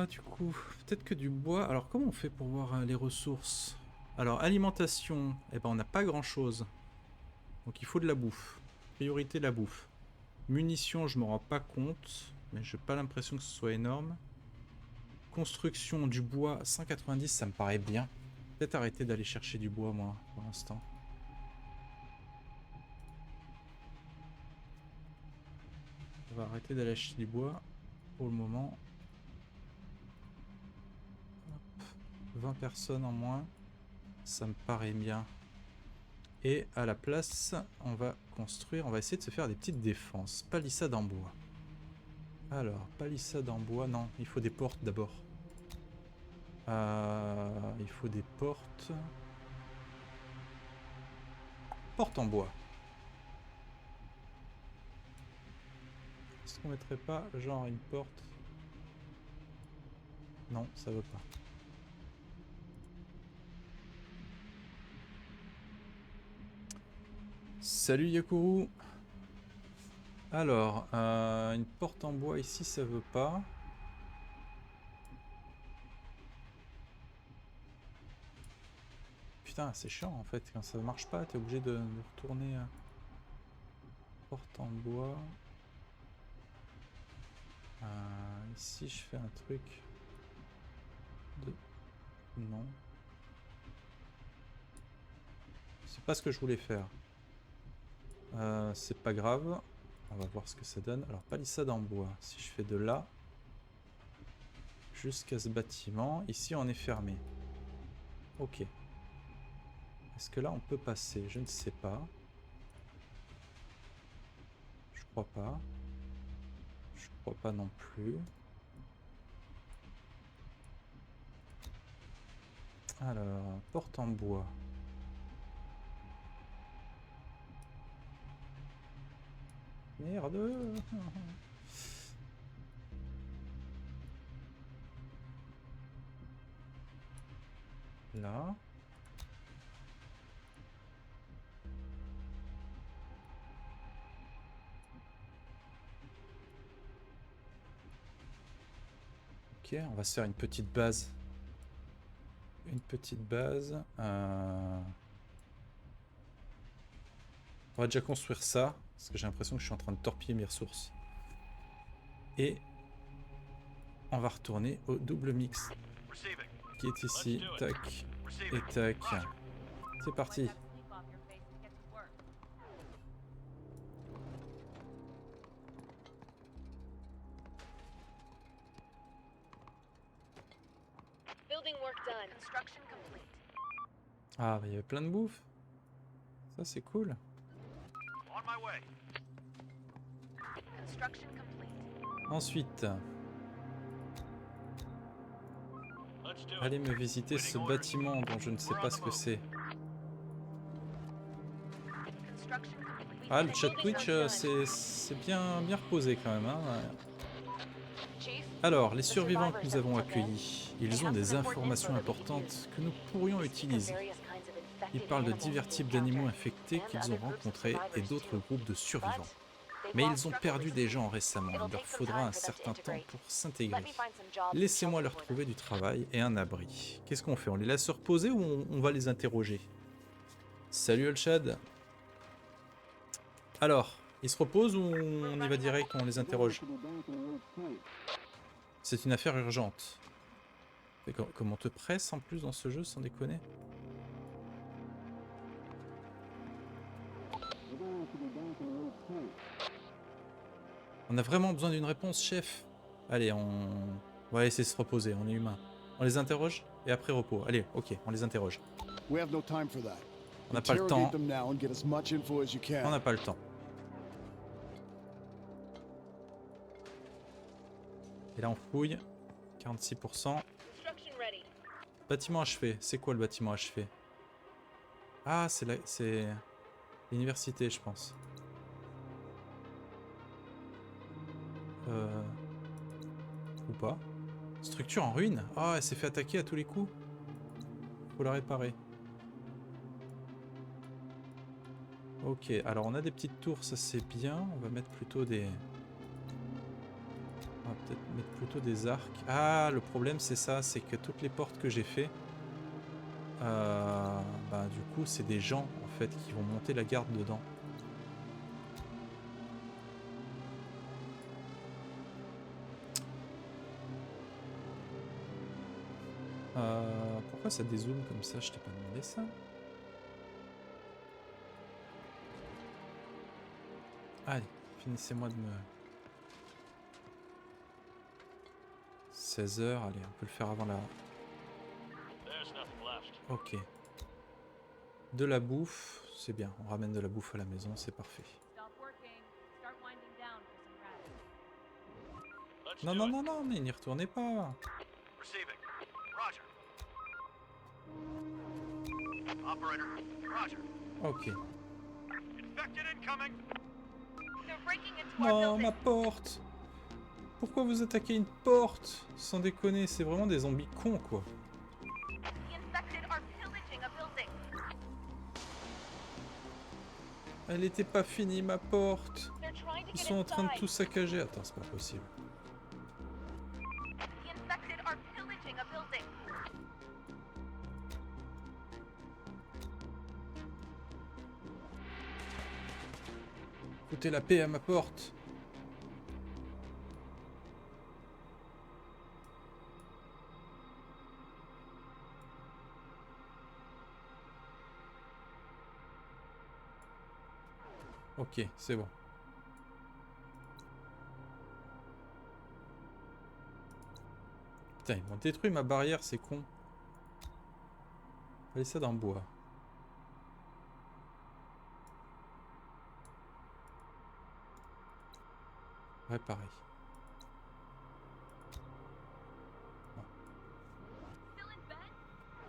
Du coup, peut-être que du bois. Alors, comment on fait pour voir les ressources? Alors, alimentation, eh ben, on n'a pas grand-chose. Donc, il faut de la bouffe. Priorité, la bouffe. Munitions, je me rends pas compte. Mais j'ai pas l'impression que ce soit énorme. Construction, du bois, 190, ça me paraît bien. Peut-être arrêter d'aller chercher du bois, moi, pour l'instant. On va arrêter d'aller acheter du bois pour le moment. 20 personnes en moins, ça me paraît bien. Et à la place, on va construire, on va essayer de se faire des petites défenses. Palissade en bois. Alors, palissade en bois, non, il faut des portes d'abord. Il faut des portes. Porte en bois. Est-ce qu'on mettrait pas genre une porte? Non, ça veut pas. Salut Yakuru. Alors, une porte en bois ici, ça veut pas. Putain, c'est chiant en fait, quand ça marche pas, t'es obligé de retourner. Porte en bois. Ici, je fais un truc de... Non. C'est pas ce que je voulais faire. C'est pas grave. On va voir ce que ça donne. Alors, palissade en bois. Si je fais de là jusqu'à ce bâtiment. Ici, on est fermé. Ok. Est-ce que là, on peut passer? Je ne sais pas. Je crois pas. Je crois pas non plus. Alors, porte en bois. Merde. Là. Ok, on va se faire une petite base. Une petite base. On va déjà construire ça. Parce que j'ai l'impression que je suis en train de torpiller mes ressources. Et on va retourner au double mix. Qui est ici. Tac. Et tac. C'est parti. Ah, bah, il y avait plein de bouffe. Ça, c'est cool. Ensuite, allez me visiter ce bâtiment dont je ne sais pas ce que c'est. Ah, le chat Twitch, c'est bien reposé quand même. Hein. Alors, les survivants que nous avons accueillis, ils ont des informations importantes que nous pourrions utiliser. Ils parlent de divers types d'animaux infectés qu'ils ont rencontrés et d'autres groupes de survivants. Mais ils ont perdu des gens récemment, il leur faudra un certain temps pour s'intégrer. Laissez-moi leur trouver du travail et un abri. Qu'est-ce qu'on fait? On les laisse se reposer ou on va les interroger? Salut Olshad. Alors, ils se reposent ou on y va direct, on les interroge? C'est une affaire urgente. Et comme on te presse en plus dans ce jeu, sans déconner. On a vraiment besoin d'une réponse, chef. Allez, on va laisser se reposer, on est humain. On les interroge et après repos. Allez, ok, on les interroge. We have no time for that. On n'a pas le temps. Interrogate them now and get as much info as you On can. n'a pas le temps. Et là on fouille. 46%. Bâtiment achevé. C'est quoi le bâtiment achevé? Ah, c'est l'université, je pense. Ou pas. Structure en ruine. Ah, elle s'est fait attaquer à tous les coups. Faut la réparer. Ok, alors on a des petites tours, ça c'est bien. On va mettre plutôt des... On va peut-être mettre plutôt des arcs. Ah, le problème c'est ça, c'est que toutes les portes que j'ai fait, bah du coup c'est des gens en fait qui vont monter la garde dedans. Pourquoi ça dézoome comme ça? Je t'ai pas demandé ça. Allez, finissez-moi de me... 16 h, allez, on peut le faire avant la... Ok. De la bouffe, c'est bien, on ramène de la bouffe à la maison, c'est parfait. Non, non, non, non, mais n'y retournez pas. Ok. Non, ma porte. Pourquoi vous attaquez une porte? Sans déconner, c'est vraiment des zombies cons, quoi. Elle était pas finie, ma porte. Ils sont en train de tout saccager. Attends, c'est pas possible. Foutez la paix à ma porte. Ok, c'est bon. Putain, ils m'ont détruit ma barrière, c'est con. Fallait ça dans le bois. Ouais, pareil.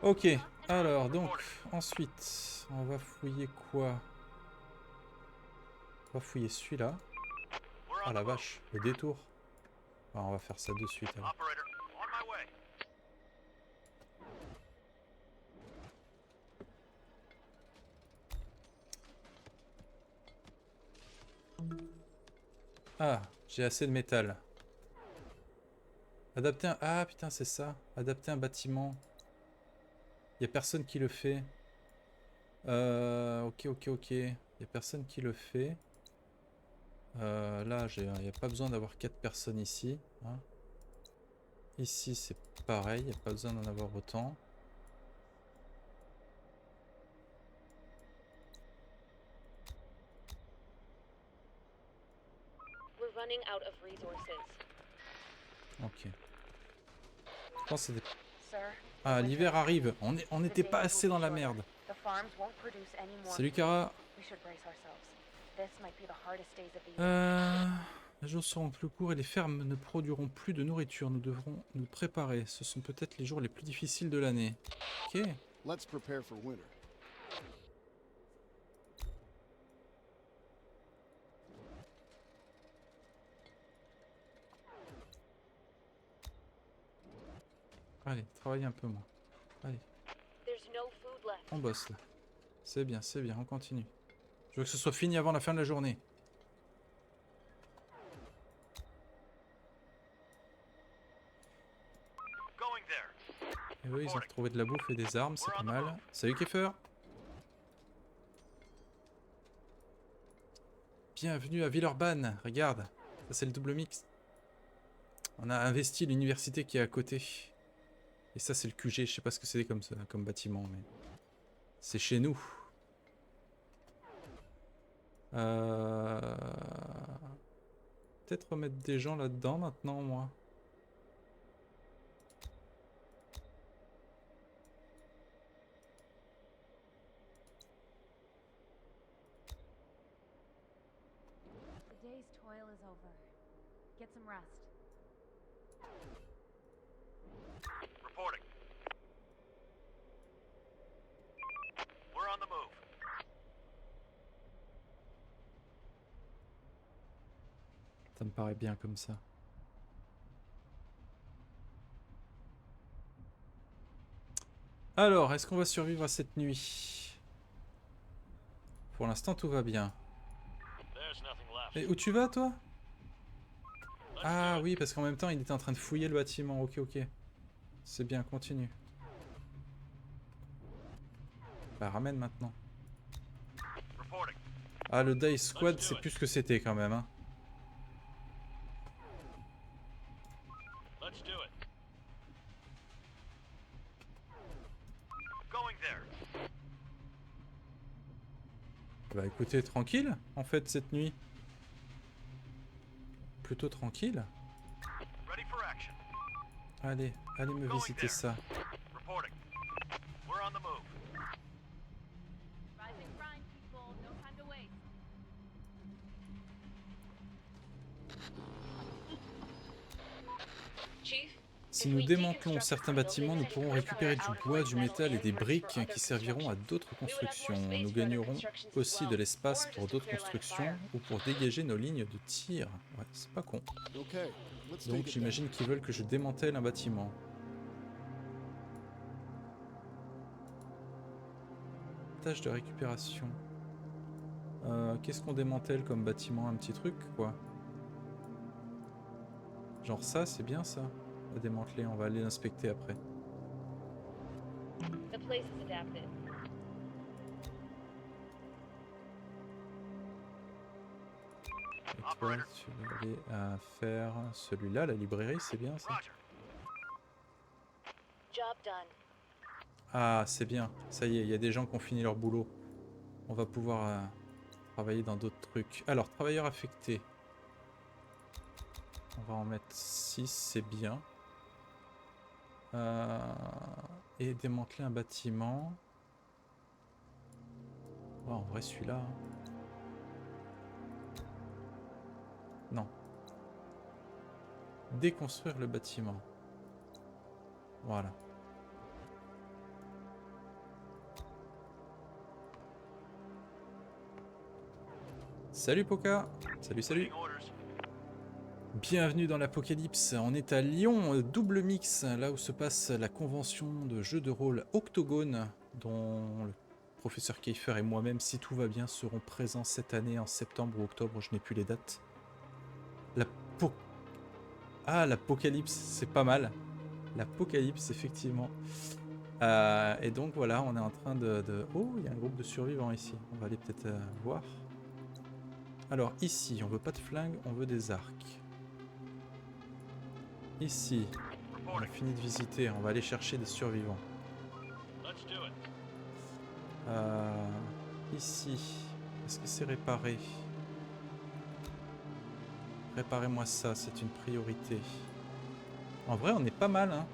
Ok, alors donc, ensuite, on va fouiller quoi? On va fouiller celui-là. Ah la vache, le détour. Ah, on va faire ça de suite alors. Ah, j'ai assez de métal. Adapter un... Ah putain, c'est ça. Adapter un bâtiment. Il n'y a personne qui le fait. Ok, ok, ok. Il n'y a personne qui le fait. Là, il n'y a pas besoin d'avoir 4 personnes ici. Hein. Ici, c'est pareil. Il n'y a pas besoin d'en avoir autant. Ok. Je pense que c'est des... Ah, l'hiver arrive. On n'était pas assez dans la merde. Salut, Kara. Les jours seront plus courts et les fermes ne produiront plus de nourriture. Nous devrons nous préparer. Ce sont peut-être les jours les plus difficiles de l'année. Ok. Let's prepare for winter. Allez, travaillez un peu moins. Allez. On bosse là. C'est bien, on continue. Je veux que ce soit fini avant la fin de la journée. Et eux, ils ont trouvé de la bouffe et des armes, c'est pas mal. Salut Keffer. Bienvenue à Villeurbanne. Regarde, ça c'est le double mix. On a investi l'université qui est à côté. Et ça, c'est le QG. Je sais pas ce que c'est comme ça, comme bâtiment, mais c'est chez nous. Peut-être remettre des gens là-dedans maintenant, moi. The day's toil is over. Get some rest. Reporting. We're on the move. Ça me paraît bien comme ça. Alors, est-ce qu'on va survivre à cette nuit? Pour l'instant, tout va bien. There's nothing left. Et où tu vas, toi? Let's Ah do it. oui, parce qu'en même temps, il était en train de fouiller le bâtiment. Ok, ok. C'est bien, continue. Bah, ramène maintenant. Reporting. Ah, le Dice Squad, c'est plus ce que c'était quand même, hein. Let's do it. Going there. Bah écoutez, tranquille, en fait, cette nuit. Plutôt tranquille. Ready for action. Allez, allez me visiter ça. Reporting. We're on the move. Rise and grind, people. No time to waste. Chief, Si nous démantelons certains bâtiments, nous pourrons récupérer du bois, du métal et des briques qui serviront à d'autres constructions. Nous gagnerons aussi de l'espace pour d'autres constructions ou pour dégager nos lignes de tir. Ouais, c'est pas con. Okay, let's Donc take it down. j'imagine qu'ils veulent que je démantèle un bâtiment. Tâche de récupération. Qu'est-ce qu'on démantèle comme bâtiment? Un petit truc, quoi. Genre ça, c'est bien ça. On va démanteler, on va aller l'inspecter après. the place is adapted. Et toi, tu vas aller faire celui-là, la librairie, c'est bien ça. Roger. Job done. Ah, c'est bien. Ça y est, il y a des gens qui ont fini leur boulot. On va pouvoir travailler dans d'autres trucs. Alors, travailleurs affectés. On va en mettre 6, c'est bien. Et démanteler un bâtiment. Oh, en vrai, celui-là. Hein. Non. Déconstruire le bâtiment. Voilà. Salut Poca. Salut, salut. Waiting orders. Bienvenue dans l'Apocalypse. On est à Lyon, double mix, là où se passe la convention de jeux de rôle Octogone, dont le professeur Kiefer et moi-même, si tout va bien, seront présents cette année en septembre ou octobre, je n'ai plus les dates. L'Apocalypse, c'est pas mal. L'Apocalypse, effectivement. Et donc voilà, on est en train de... Oh, il y a un groupe de survivants ici. On va aller peut-être voir. Alors ici, on veut pas de flingues, on veut des arcs. Ici, on a fini de visiter, on va aller chercher des survivants. Let's do it. Ici, est-ce que c'est réparé? Réparez-moi ça, c'est une priorité. En vrai, on est pas mal, hein.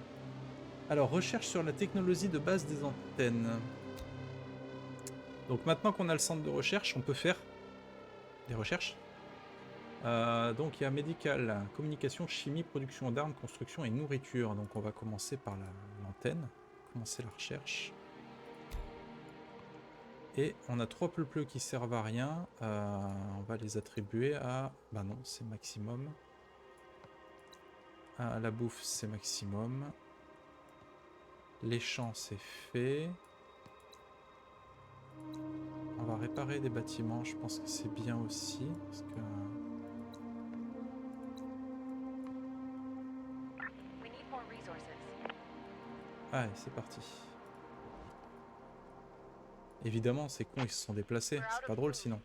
Alors, recherche sur la technologie de base des antennes. Donc maintenant qu'on a le centre de recherche, on peut faire des recherches. Donc il y a médical, communication, chimie, production d'armes, construction et nourriture. Donc on va commencer par l'antenne, commencer la recherche. Et on a 3 pleu qui servent à rien. On va les attribuer à... Bah non, c'est maximum. La bouffe, c'est maximum. Les champs, c'est fait. On va réparer des bâtiments, je pense que c'est bien aussi. Parce que... We need more resources. Allez, c'est parti. Évidemment, ces cons, ils se sont déplacés. C'est pas drôle sinon.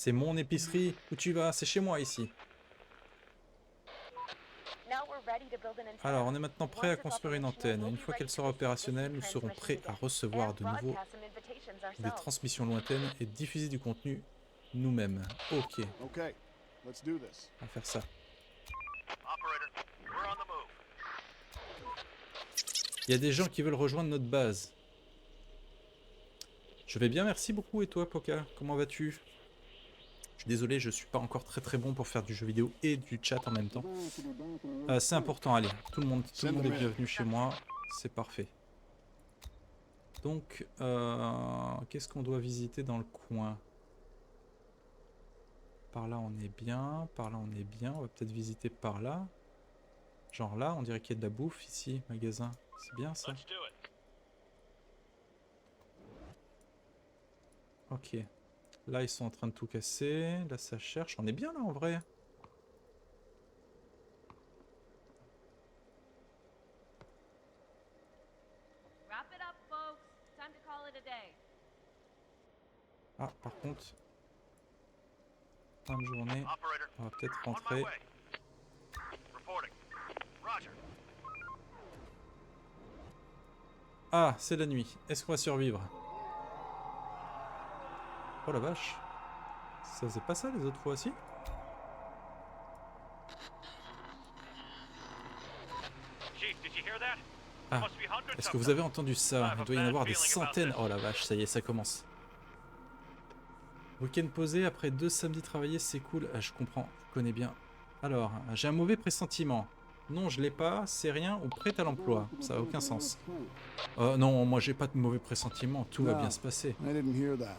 C'est mon épicerie. Où tu vas? C'est chez moi ici. Alors, on est maintenant prêt à construire une antenne. Une fois qu'elle sera opérationnelle, nous serons prêts à recevoir de nouveau des transmissions lointaines et diffuser du contenu nous-mêmes. Ok, Okay, let's do this. on va faire ça. Operator, we're on the move. Il y a des gens qui veulent rejoindre notre base. Je vais bien, merci beaucoup. Et toi, Poka, comment vas-tu? Je suis désolé, je suis pas encore très bon pour faire du jeu vidéo et du chat en même temps. C'est important, allez, tout le monde est bienvenu chez moi, c'est parfait. Donc, qu'est-ce qu'on doit visiter dans le coin? Par là, on est bien, par là, on est bien. On va peut-être visiter par là. Genre là, on dirait qu'il y a de la bouffe ici, magasin. C'est bien ça? Let's do it. Ok. Là, ils sont en train de tout casser. Là, ça cherche. On est bien là en vrai. Wrap it up, folks. Time to call it a day. Ah, par contre. Fin de journée. Operator, On va peut-être on my rentrer. way. Reporting. Roger. Ah, c'est la nuit. Est-ce qu'on va survivre? Oh la vache. Ça faisait pas ça les autres fois aussi? Chief, did you hear that? Ah. Must be hundreds Est-ce of que vous them. avez entendu ça? Il doit y en avoir des centaines. Oh la vache, ça y est, ça commence. Week-end posé, après 2 samedis travaillés, c'est cool. Ah, je comprends, je connais bien. Alors, j'ai un mauvais pressentiment. Non, je l'ai pas, c'est rien ou prêt à l'emploi. Ça n'a aucun sens. Non, moi j'ai pas de mauvais pressentiment, tout va bien se passer. I didn't hear that.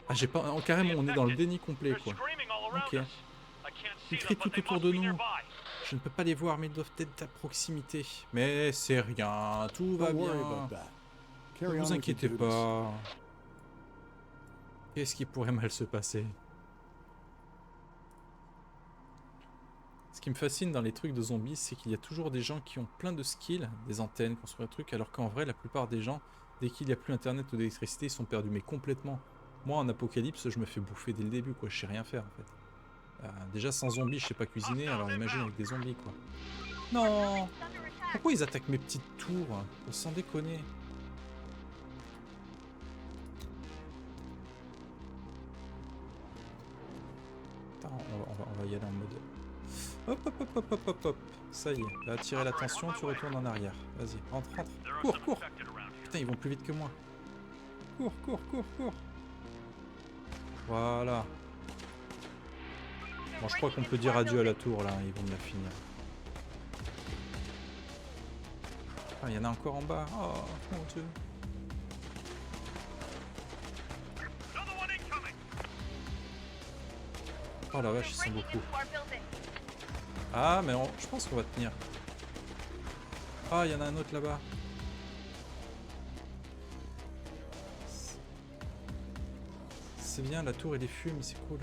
Ah, j'ai pas. Carrément, on est dans le déni complet, They're quoi. screaming all around Ok. us. I can't see Ils crient them, but tout they autour must de be nous. nearby. Je ne peux pas les voir, mais ils doivent être à proximité. Mais c'est rien, tout va Don't worry bien. about that. Ne Carry on vous with your inquiétez duties. pas. Qu'est-ce qui pourrait mal se passer? Ce qui me fascine dans les trucs de zombies, c'est qu'il y a toujours des gens qui ont plein de skills, des antennes, construire des trucs, alors qu'en vrai, la plupart des gens, dès qu'il n'y a plus internet ou d'électricité, ils sont perdus, mais complètement. Moi, en apocalypse, je me fais bouffer dès le début, quoi. Je sais rien faire, en fait. Déjà, sans zombies, je sais pas cuisiner, alors imagine avec des zombies, quoi. Non! Pourquoi ils attaquent mes petites tours? Sans déconner. Attends, on va y aller en mode... Hop, hop, hop, hop, hop, hop, hop. Ça y est, t'as attiré l'attention, tu retournes en arrière. Vas-y, rentre, rentre. There are Cours, some cours. infected around here. Putain, ils vont plus vite que moi. Cours, cours, cours, cours. Voilà. Bon, je crois qu'on peut dire adieu à la tour, là. Ils vont me la finir. Ah, il y en a encore en bas. Oh, mon Dieu. Another one incoming. Oh la vache, ils sont beaucoup. Ah, mais je pense qu'on va tenir. Ah, il y en a un autre là-bas. C'est bien, la tour et les fumes, c'est cool.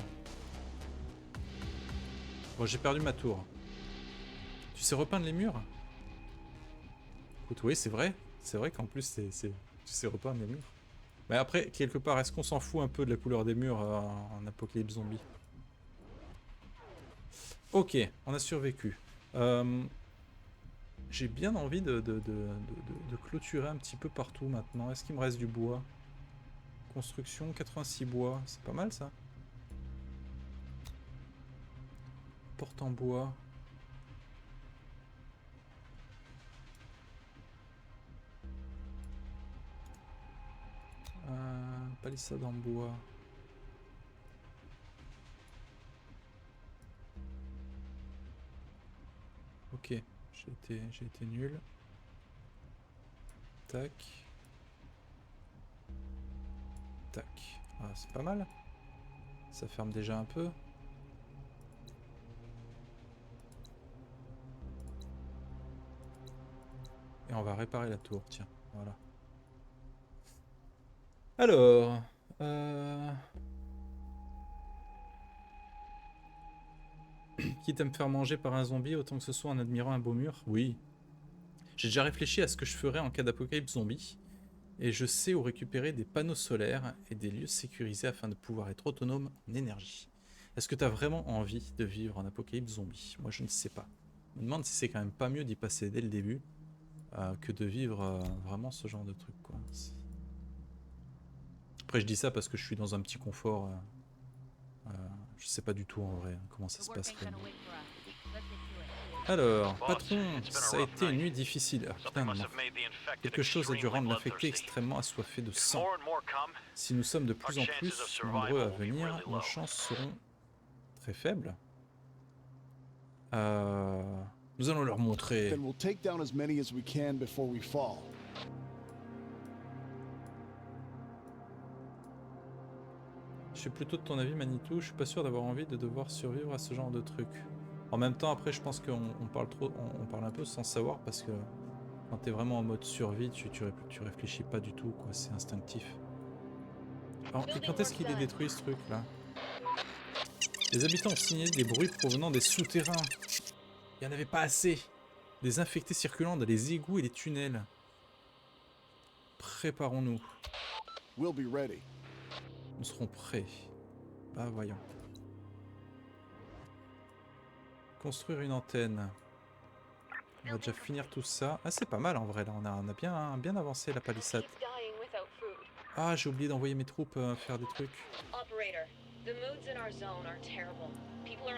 Bon, j'ai perdu ma tour. Tu sais repeindre les murs? Écoute, oui, c'est vrai. C'est vrai qu'en plus, tu sais repeindre les murs. Mais après, quelque part, est-ce qu'on s'en fout un peu de la couleur des murs en apocalypse zombie? Ok, on a survécu. J'ai bien envie de clôturer un petit peu partout maintenant. Est-ce qu'il me reste du bois? Construction, 86 bois. C'est pas mal ça. Porte en bois. Palissade en bois. Ok, j'ai été nul. Tac. Tac. Ah, c'est pas mal. Ça ferme déjà un peu. Et on va réparer la tour, tiens, voilà. Alors... Quitte à me faire manger par un zombie, autant que ce soit en admirant un beau mur. Oui. J'ai déjà réfléchi à ce que je ferais en cas d'apocalypse zombie. Et je sais où récupérer des panneaux solaires et des lieux sécurisés afin de pouvoir être autonome en énergie. Est-ce que tu as vraiment envie de vivre en apocalypse zombie? Moi, je ne sais pas. Je me demande si c'est quand même pas mieux d'y passer dès le début que de vivre vraiment ce genre de truc, quoi. Après, je dis ça parce que je suis dans un petit confort. Je sais pas du tout en vrai comment ça The se work ain't passerait. gonna wait for us. Let's get to it. Alors, Boss, patron, it's been a ça a rough été une night. nuit difficile. Ah, Something putain, must non. have made the infected Quelque chose a dû extremely rendre l'infecté bloodthirsty. extrêmement assoiffé de If sang. more and more come, Si nous sommes de our plus en chances of plus nombreux à survival will be venir, really nos low. chances seront très faibles. Nous allons leur montrer. Then we'll take down as many as we can before we fall. Je suis plutôt de ton avis, Manitou. Je suis pas sûr d'avoir envie de devoir survivre à ce genre de truc. En même temps, après, je pense qu'on parle trop, on parle un peu sans savoir parce que quand t'es vraiment en mode survie, tu réfléchis pas du tout, quoi. C'est instinctif. Alors, et quand est-ce qu'il est détruit ce truc là? Les habitants ont signalé des bruits provenant des souterrains. Il n'y en avait pas assez. Des infectés circulant dans les égouts et les tunnels. Préparons-nous. We'll be ready. Nous serons prêts. Bah voyons. Construire une antenne. On va déjà finir tout ça. Ah, c'est pas mal en vrai là. On a bien avancé la palissade. Ah, j'ai oublié d'envoyer mes troupes faire des trucs.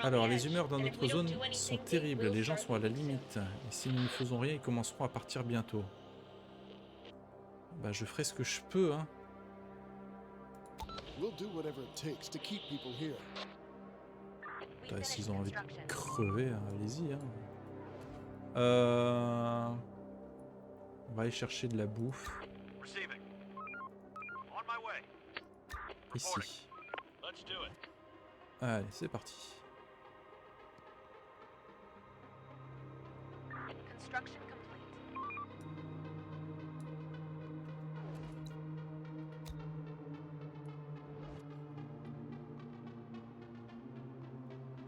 Alors, les humeurs dans notre zone sont terribles. Les gens sont à la limite. Et si nous ne faisons rien, ils commenceront à partir bientôt. Bah, je ferai ce que je peux, hein. We'll do whatever it takes to keep people here. Putain, s'ils ont envie de crever, hein, allez-y, hein. On va aller chercher de la bouffe. Receiving. On my way. Ici. Let's do it. Allez, c'est parti. Construction complete.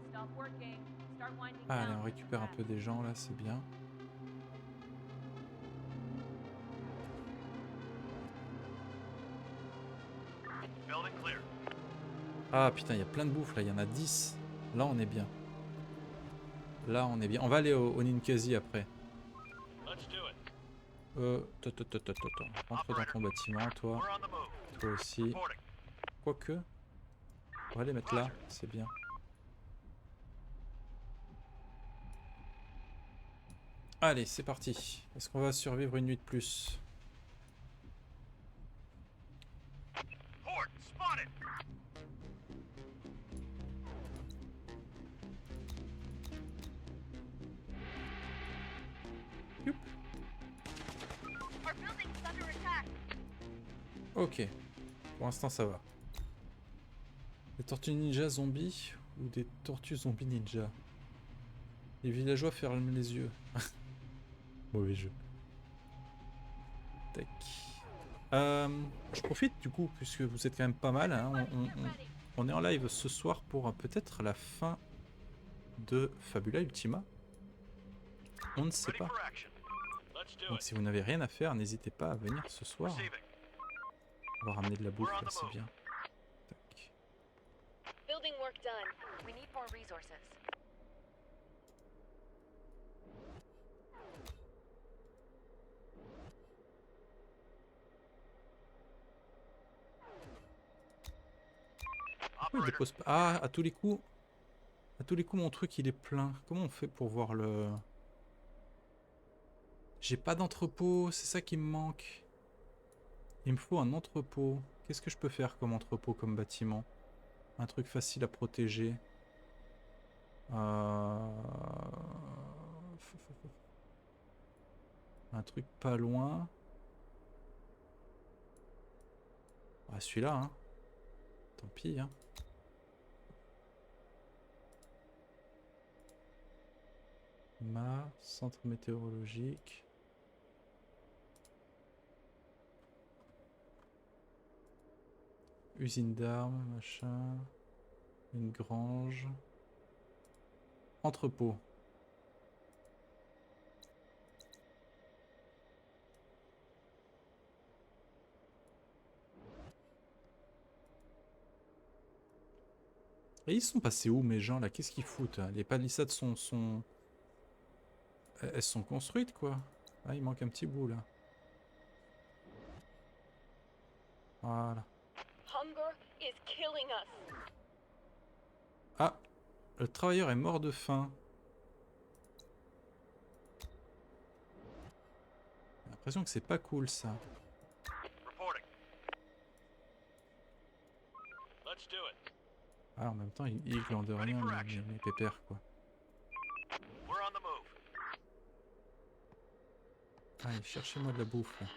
Stop working. Start winding Allez, down. on récupère un peu des gens là, c'est bien. Building clear. Ah putain, il y a plein de bouffe là, il y en a 10. Là, on est bien. Là, on est bien. On va aller au Ninkasi après. Let's do it. Rentre dans ton bâtiment, toi. We're on the move. Toi aussi. Reporting. Quoique. On va les mettre là, c'est bien. Allez, c'est parti. Est-ce qu'on va survivre une nuit de plus? Horde spotted. Youp. Our building's under attack. Ok. Pour l'instant, ça va. Des tortues ninja zombies ou des tortues zombies ninja? Les villageois ferment les yeux. Mauvais jeu. Tac. Je profite du coup, puisque vous êtes quand même pas mal. Hein, on est en live ce soir pour peut-être la fin de Fabula Ultima. On ne sait Ready pas. for action. Let's do Donc it. si vous n'avez rien à faire, n'hésitez pas à venir ce soir. Receiving. On va ramener de la bouffe, là, c'est bien. Tac. Building work done. We need more resources. Pourquoi il dépose pas? Ah, à tous les coups. À tous les coups, mon truc il est plein. Comment on fait pour voir le... J'ai pas d'entrepôt, c'est ça qui me manque. Il me faut un entrepôt. Qu'est-ce que je peux faire comme entrepôt, comme bâtiment? Un truc facile à protéger. Un truc pas loin. Ah, celui-là, hein. Tant pis, hein. Centre météorologique. Usine d'armes, machin. Une grange. Entrepôt. Et ils sont passés où mes gens là? Qu'est-ce qu'ils foutent? Les palissades elles sont construites quoi. Ah, il manque un petit bout là. Voilà. Hunger is killing us. Ah, le travailleur est mort de faim. J'ai l'impression que c'est pas cool ça. Reporting. Let's do it. Ah, en même temps, il glande rien, mes pépères quoi. We're on the move. Allez, cherchez-moi de la bouffe là.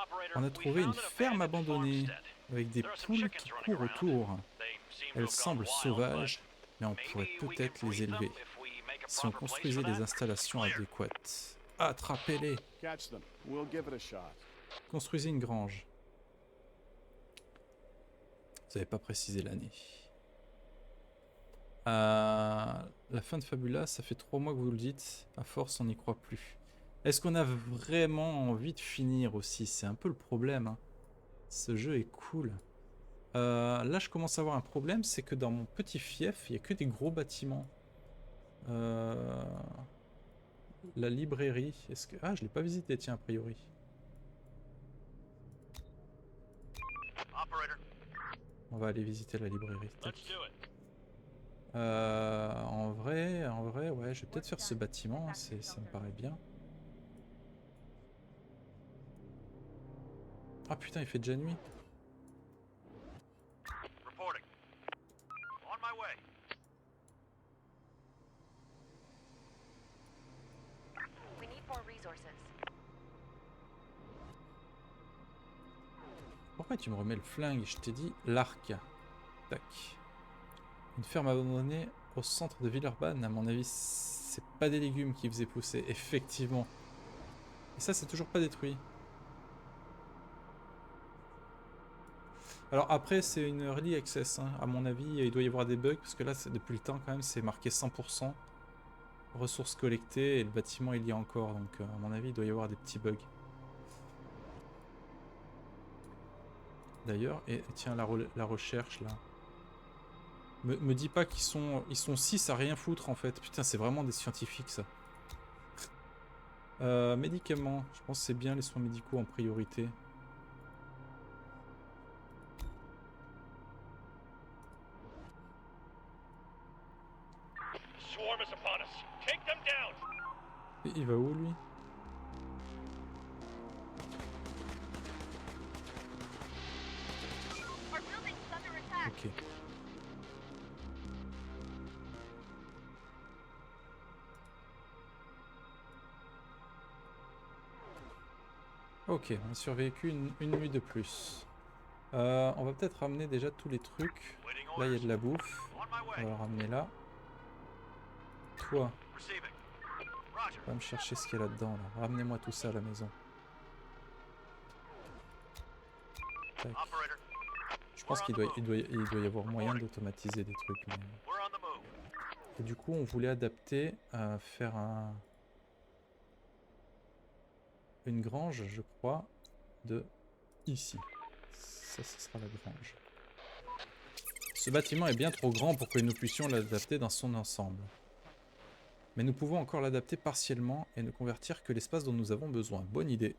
Operator, On a we trouvé une found an ferme abandoned abandonnée farmstead. avec des There are some poules chickens qui running courent around. autour. They seem to Elles have gone semblent wild, sauvages, mais on but pourrait maybe we peut-être can les breed them élever if we make a si on proper place construisait for des that. installations Clear. adéquates. Attrapez-les! Catch them. We'll give it a shot. Construisez une grange. Vous n'avez pas précisé l'année. La fin de Fabula, ça fait 3 mois que vous le dites. À force, on n'y croit plus. Est-ce qu'on a vraiment envie de finir aussi? C'est un peu le problème. Hein. Ce jeu est cool. Là, je commence à avoir un problème, c'est que dans mon petit fief, il n'y a que des gros bâtiments. La librairie, est-ce que... Ah, je l'ai pas visité, tiens, a priori. Operator, On va aller visiter la librairie. Tac. let's do it. En vrai, ouais, je vais peut-être faire ce bâtiment, hein, ça me paraît bien. Ah putain, il fait déjà nuit. Reporting. On my way. We need more resources. Pourquoi tu me remets le flingue? Je t'ai dit l'arc. Tac. Une ferme abandonnée au centre de Villeurbanne, à mon avis, c'est pas des légumes qui faisaient pousser, effectivement. Et ça, c'est toujours pas détruit. Alors après, c'est une early access, hein. À mon avis, il doit y avoir des bugs, parce que là, depuis le temps, quand même, c'est marqué 100%. Ressources collectées, et le bâtiment, il y a encore, donc à mon avis, il doit y avoir des petits bugs. D'ailleurs, et tiens, la recherche, là. Me dis pas qu'ils sont 6 à rien foutre, en fait. Putain, c'est vraiment des scientifiques, ça. Médicaments. Je pense que c'est bien les soins médicaux en priorité. Swarm is upon us. Take them down. Et il va où, lui? Our building's under attack. Ok. Ok, on a survécu une nuit de plus. On va peut-être ramener déjà tous les trucs. Waiting Là, il y a orders. de la bouffe. On my On va way. le ramener là. Toi, Receiving. Roger. va me chercher ce qu'il y a là-dedans. Là. Ramenez-moi tout ça à la maison. Tac. Operator, Je pense qu'il doit y avoir moyen d'automatiser des trucs. Mais... we're on the move. Et du coup, on voulait adapter, faire une grange, je crois, de ici. Ça, ce sera la grange. Ce bâtiment est bien trop grand pour que nous puissions l'adapter dans son ensemble. Mais nous pouvons encore l'adapter partiellement et ne convertir que l'espace dont nous avons besoin. Bonne idée.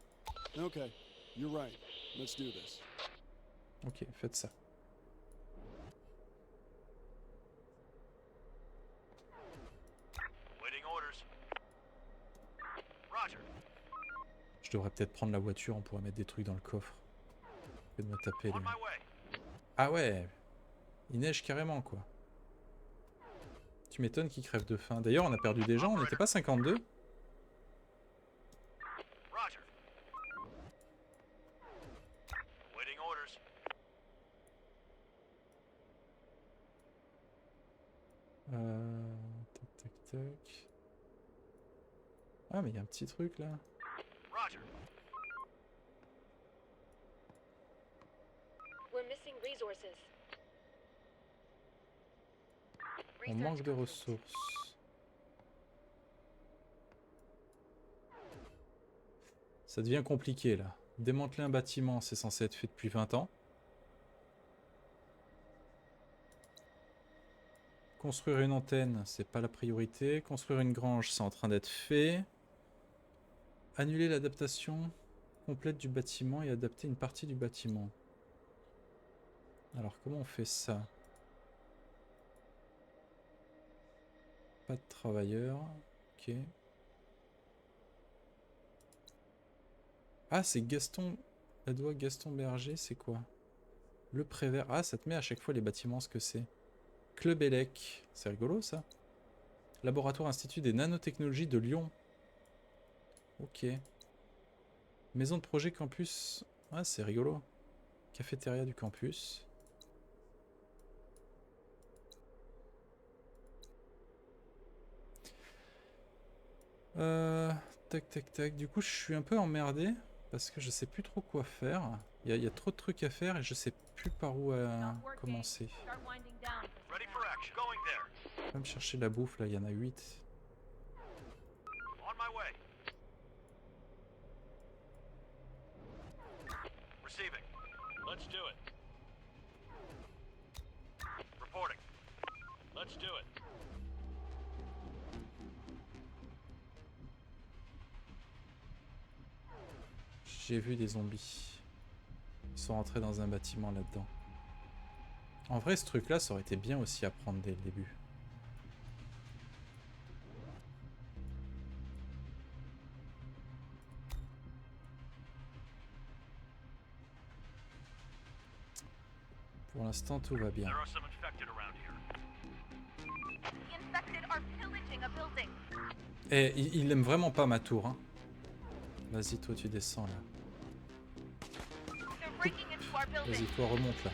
Okay, you're right. Let's do this. Ok, faites ça. Waiting orders. Roger. Je devrais peut-être prendre la voiture, on pourrait mettre des trucs dans le coffre. Et de me taper On les... my way. Ah ouais, il neige carrément quoi. Tu m'étonnes qu'il crève de faim. D'ailleurs, on a perdu des gens, on n'était pas 52. Roger. Waiting orders. Tac tac tac. Ah mais il y a un petit truc là. Roger. We're missing resources. On manque de ressources. Ça devient compliqué là. Démanteler un bâtiment, c'est censé être fait depuis 20 ans. Construire une antenne, c'est pas la priorité. Construire une grange, c'est en train d'être fait. Annuler l'adaptation complète du bâtiment et adapter une partie du bâtiment. Alors, comment on fait ça? Pas de travailleurs. Ok. Ah, c'est Gaston... La doigt Gaston Berger, c'est quoi? Le Prévert. Ah, ça te met à chaque fois les bâtiments, ce que c'est. Club Elec. C'est rigolo, ça. Laboratoire Institut des nanotechnologies de Lyon. Ok. Maison de projet campus. Ah, c'est rigolo. Cafétéria du campus. Tac, tac, tac. Du coup, je suis un peu emmerdé parce que je sais plus trop quoi faire. Il y a trop de trucs à faire et je sais plus par où commencer. Start winding down. Ready for action. Going there. Je vais me chercher de la bouffe, là, il y en a 8. On my way. Receiving. Let's do it. Reporting. Let's do it. J'ai vu des zombies. Ils sont rentrés dans un bâtiment là-dedans. En vrai, ce truc-là, ça aurait été bien aussi à prendre dès le début. Pour l'instant, tout va bien. There are some infected around here. The infected are pillaging a building. Et il aime vraiment pas ma tour, hein. Vas-y, toi, tu descends, là. They're breaking into our Vas-y, building. toi, remonte, là.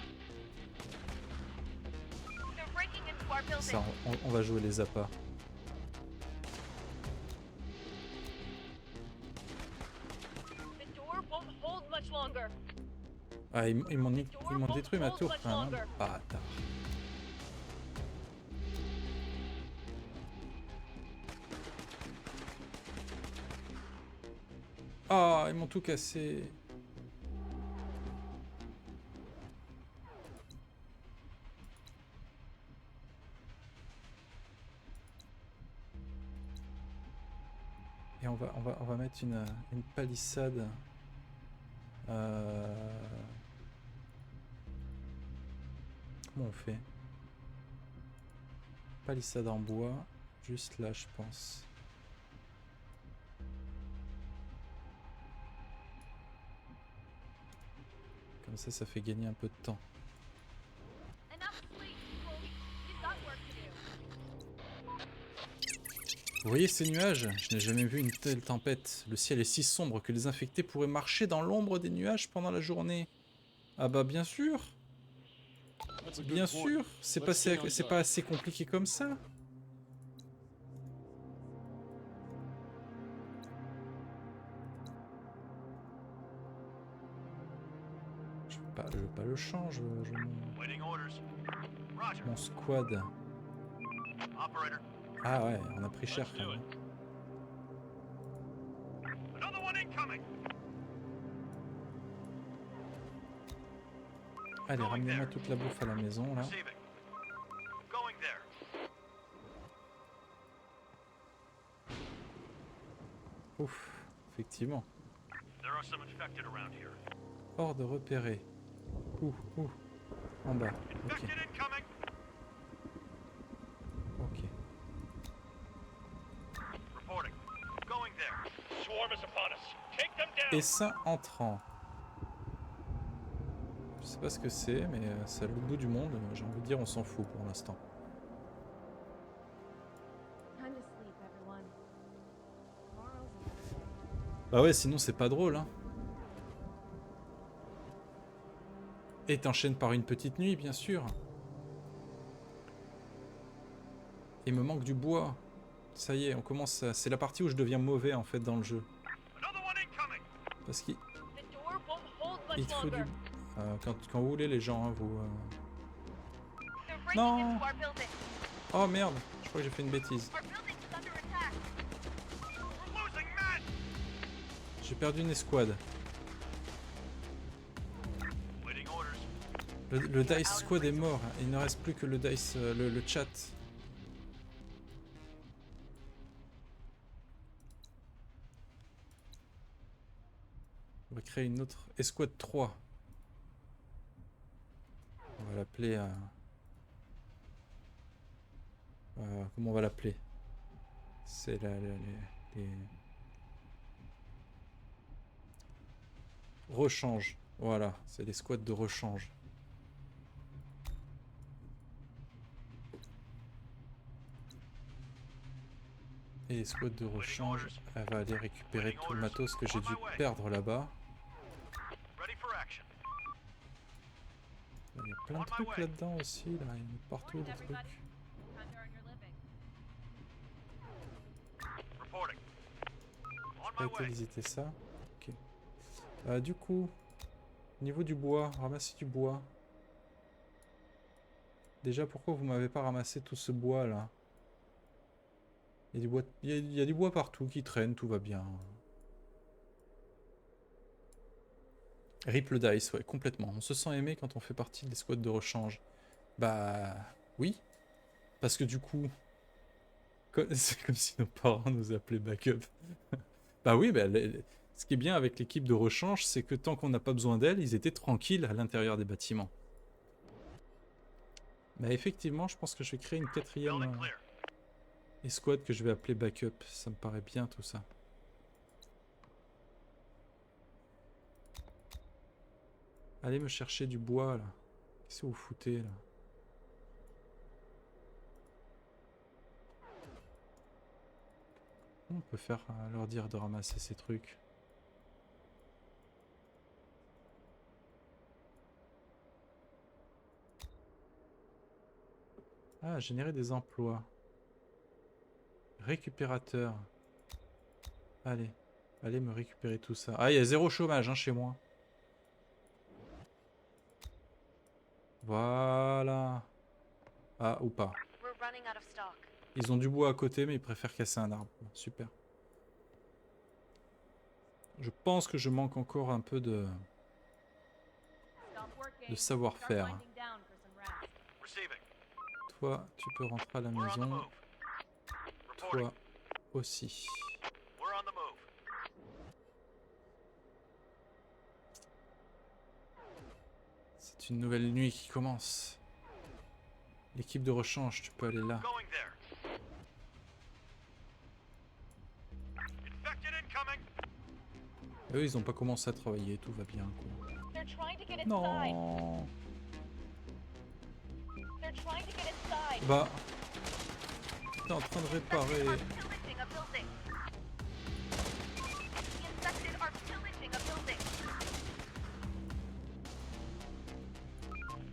They're breaking into our building. Ça, on va jouer les appâts. The door won't hold much longer. Ah, ils m'ont détruit ma tour, quand même. Bâtard. Ah, ils m'ont tout cassé. Et on va mettre une palissade. Comment on fait? Palissade en bois, juste là, je pense. Comme ça fait gagner un peu de temps. Enough sleep, people. You've got work to do. Vous voyez ces nuages? Je n'ai jamais vu une telle tempête. Le ciel est si sombre que les infectés pourraient marcher dans l'ombre des nuages pendant la journée. Ah bah bien sûr! Bien sûr! C'est pas assez compliqué comme ça. Je veux pas le changer, Waiting orders. Roger. mon squad. Operator. Ah ouais, on a pris cher Let's quand do même. it. Another one incoming. Allez, ramenez-moi toute la bouffe à la maison là. Receiving. Going there. Ouf, effectivement. There are some infected around here. Horde repérée. Ouh, en bas. Ok, Infected incoming. ok. Reporting. Going there. Swarm is upon us. Take them down. Essaim entrant. Je sais pas ce que c'est, mais c'est à l'autre bout du monde. J'ai envie de dire, on s'en fout pour l'instant. Time to sleep, everyone. Tomorrow's Bah ouais, sinon c'est pas drôle, hein. Et t'enchaînes par une petite nuit, bien sûr. Il me manque du bois. Ça y est, on commence à... C'est la partie où je deviens mauvais, en fait, dans le jeu. Another one incoming. Parce qu'il The door won't hold il much te faut du... longer. Quand vous voulez, les gens, hein, vous... They're breaking Non. into our building. Oh merde, je crois que j'ai fait une bêtise. Our building's under attack. We're losing men. J'ai perdu une escouade. Waiting orders. Le Dice Squad est mort. Il ne reste plus que le Dice... le chat. On va créer une autre escouade 3. On va l'appeler... comment on va l'appeler? C'est les... Rechange. Voilà, c'est les squads de rechange. Et les squads de rechange, elle va aller récupérer tout le matos que j'ai dû perdre là-bas. Il y a plein de trucs là-dedans aussi, là. Il y en a partout des trucs. Time to earn your living. Reporting. On J'ai my pas été way. visiter ça. Ok. Du coup, au niveau du bois, ramasser du bois. Déjà, pourquoi vous m'avez pas ramassé tout ce bois là? Il y a du bois, il y a du bois partout qui traîne, tout va bien. Rip le dice, ouais, complètement. On se sent aimé quand on fait partie des squads de rechange. Bah oui, parce que du coup, c'est comme si nos parents nous appelaient backup. Bah oui, bah, ce qui est bien avec l'équipe de rechange, c'est que tant qu'on n'a pas besoin d'elle, ils étaient tranquilles à l'intérieur des bâtiments. Bah effectivement, je pense que je vais créer une quatrième Building clear. escouade que je vais appeler backup. Ça me paraît bien tout ça. Allez me chercher du bois là. Qu'est-ce que vous foutez là? On peut faire leur dire de ramasser ces trucs. Ah, générer des emplois. Récupérateur. Allez. Allez me récupérer tout ça. Ah, il y a 0 chômage hein, chez moi. Voilà. Ah, ou pas. We're running out of stock. Ils ont du bois à côté, mais ils préfèrent casser un arbre. Super. Je pense que je manque encore un peu de Stop working. Start savoir-faire. winding down for some rest. Receiving. Toi, tu peux rentrer à la We're on the maison. move. Reporting. Toi aussi. We're on the move. C'est une nouvelle nuit qui commence. L'équipe de rechange, tu peux aller là. Going there. Infected incoming. Eux, ils ont pas commencé à travailler, tout va bien. Quoi. They're trying to get inside. Non. They're trying to get inside. Bah. T'es en train de réparer. Are pillaging a building. The infected are pillaging a building.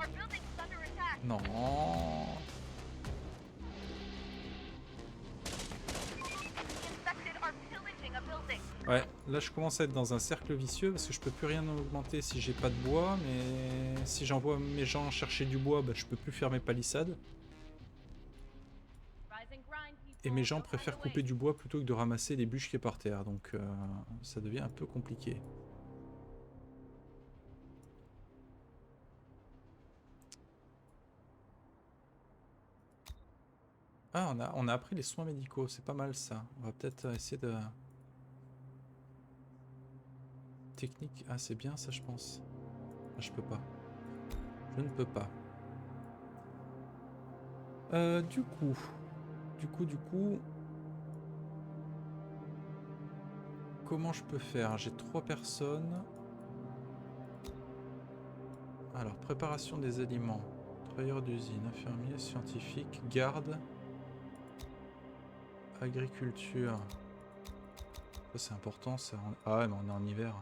Our building's under attack. Non. The infected are pillaging a building. Ouais, là je commence à être dans un cercle vicieux parce que je peux plus rien augmenter si j'ai pas de bois, mais si j'envoie mes gens chercher du bois, bah, je peux plus faire mes palissades. Rise and grind, people. Et mes gens Don't hide préfèrent away. couper du bois plutôt que de ramasser les bûches qui est par terre, donc ça devient un peu compliqué. Ah, on a appris les soins médicaux, c'est pas mal ça. On va peut-être essayer de... Technique, ah c'est bien ça je pense. Ah, je peux pas. Je ne peux pas. Du coup... Comment je peux faire? J'ai 3 personnes. Alors, préparation des aliments. Travailleur d'usine, infirmier, scientifique, garde. Agriculture. Ça c'est important ça. Ah ouais mais on est en hiver.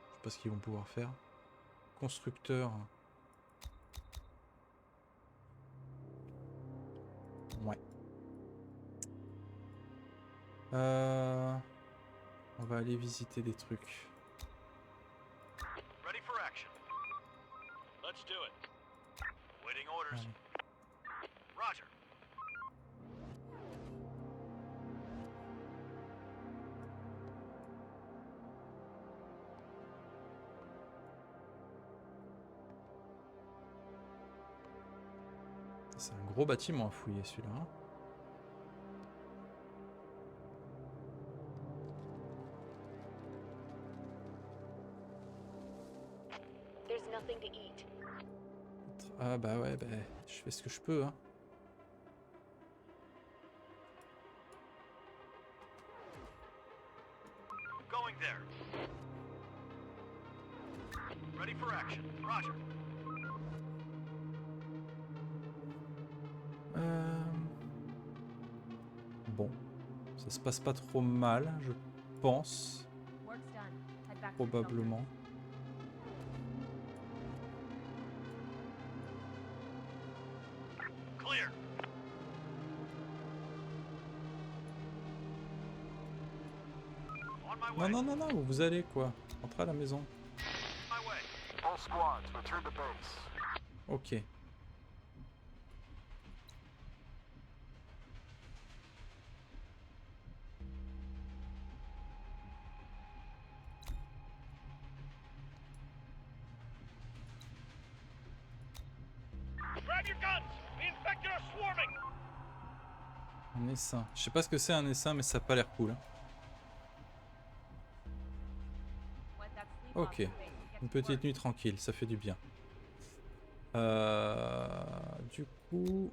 Je sais pas ce qu'ils vont pouvoir faire. Constructeur. Ouais. On va aller visiter des trucs. Ready for action. Let's do it. Waiting orders. Allez. Roger. C'est un gros bâtiment à fouiller celui-là. Hein. There's nothing to eat. Ah bah ouais, bah, je fais ce que je peux, hein. Going there. Ready for action. Roger. Bon, ça se passe pas trop mal, je pense, Work's done. Head back to the probablement. Clear. On my way. Non, non, non, non, où vous allez quoi? Entrez à la maison. My way. All squads, return to base. Ok. Grab your guns. The infected are swarming. Un essaim. Je sais pas ce que c'est un essaim, mais ça a pas l'air cool, hein. Wipe that sleep Ok. off your face and get Une to petite work. nuit tranquille, ça fait du bien. Du coup...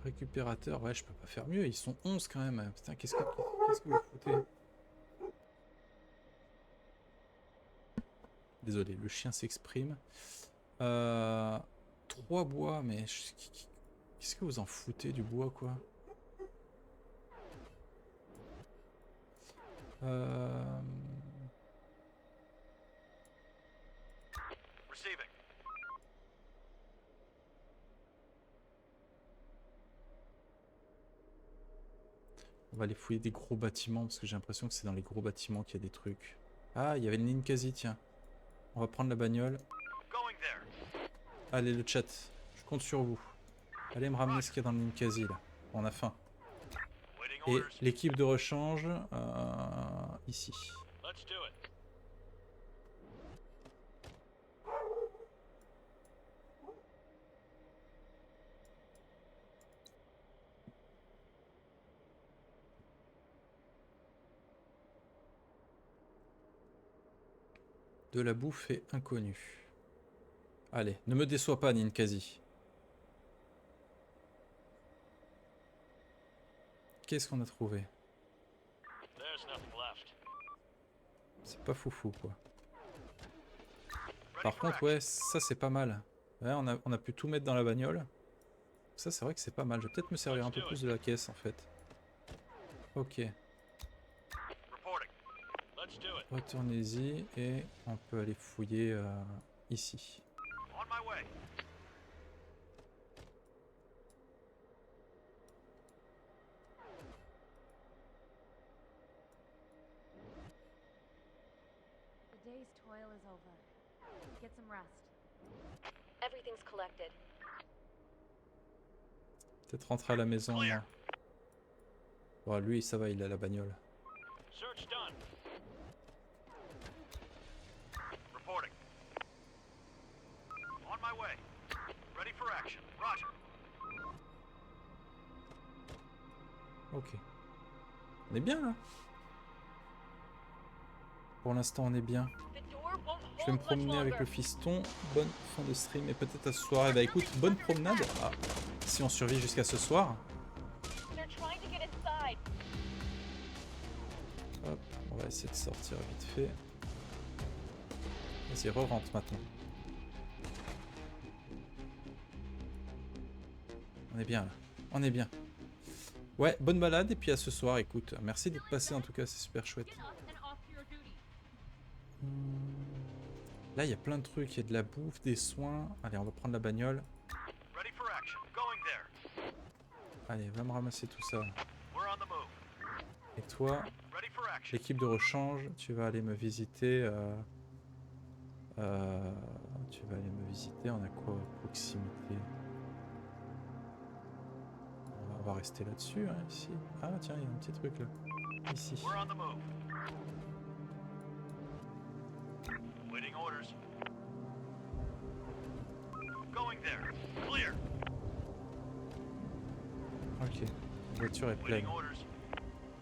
Récupérateur, ouais, je peux pas faire mieux, ils sont 11 quand même. Putain, qu'est-ce que vous foutez? Désolé, le chien s'exprime. 3 bois, mais... Qu'est-ce que vous en foutez du bois, quoi? Receiving. On va aller fouiller des gros bâtiments, parce que j'ai l'impression que c'est dans les gros bâtiments qu'il y a des trucs. Ah, il y avait une Ninkasi, tiens. On va prendre la bagnole. Going there. Allez, le chat, je compte sur vous. Allez me ramener ce qu'il y a dans le Ninkasi, là. On a faim. Waiting Et orders. l'équipe de rechange, ici. Let's do it. De la bouffe et inconnu. Allez, ne me déçois pas, Ninkasi. Qu'est-ce qu'on a trouvé? There's nothing left. C'est pas foufou, quoi. Ready Par for contre, action. ouais, ça c'est pas mal. Ouais, on a pu tout mettre dans la bagnole. Ça, c'est vrai que c'est pas mal. Je vais peut-être me servir un peu plus de la caisse, en fait. Ok. Reporting. Let's do it. Retournez-y et on peut aller fouiller ici. On my way. The day's toil is over. Get some rest. Everything's collected. Peut-être rentrer à la maison. Non. Bon, lui, ça va, il a la bagnole. Search done. Reporting. On my way. Ready for action. Roger. Ok. On est bien, là. Pour l'instant, on est bien. The door won't Je vais me hold much promener avec le longer. fiston. Bonne fin de stream et peut-être à ce soir. Eh bah écoute, bonne promenade. Ah, si on survit jusqu'à ce soir. They're trying to get inside. Hop, on va essayer de sortir vite fait. Vas-y, re-rentre maintenant. On est bien là. On est bien. Ouais, bonne balade et puis à ce soir, écoute. Merci d'être passé en tout cas, c'est super chouette. Get up and off to your duty. Là, il y a plein de trucs. Il y a de la bouffe, des soins. Allez, on va prendre la bagnole. Ready for action. Going there. Allez, va me ramasser tout ça. We're on the move. Et toi, Ready for action. l'équipe de rechange, tu vas aller me visiter. Tu vas aller me visiter. On a quoi à proximité? On va rester là-dessus, hein, ici. Ah, tiens, il y a un petit truc là. Ici. We're on the move. Waiting orders. Going there. Clear. Ok. La voiture est pleine. Waiting orders.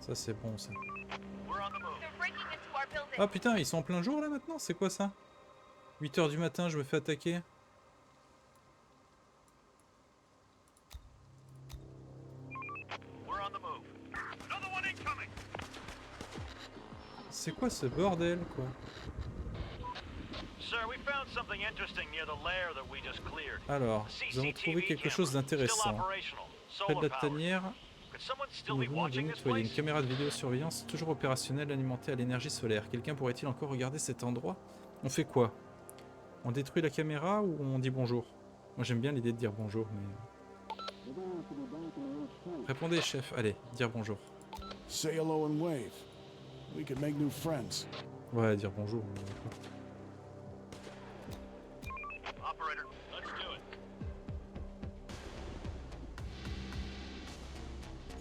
Ça, c'est bon, ça. We're on the move. They're breaking into our building. Ah putain, ils sont en plein jour là maintenant? C'est quoi ça? 8 h du matin, je me fais attaquer. We're on the move. Another one incoming. C'est quoi ce bordel, quoi? Sir, we found something interesting near the lair that we just cleared. Alors, nous avons trouvé quelque chose d'intéressant. Près de la tanière, nous venons de nettoyer une caméra de vidéosurveillance toujours opérationnelle alimentée à l'énergie solaire. Quelqu'un pourrait-il encore regarder cet endroit? On fait quoi? On détruit la caméra ou on dit bonjour? Moi j'aime bien l'idée de dire bonjour, mais... Répondez, chef. Allez, dire bonjour. Say hello and wave. We could make new friends. Ouais, dire bonjour. Operator, let's do it.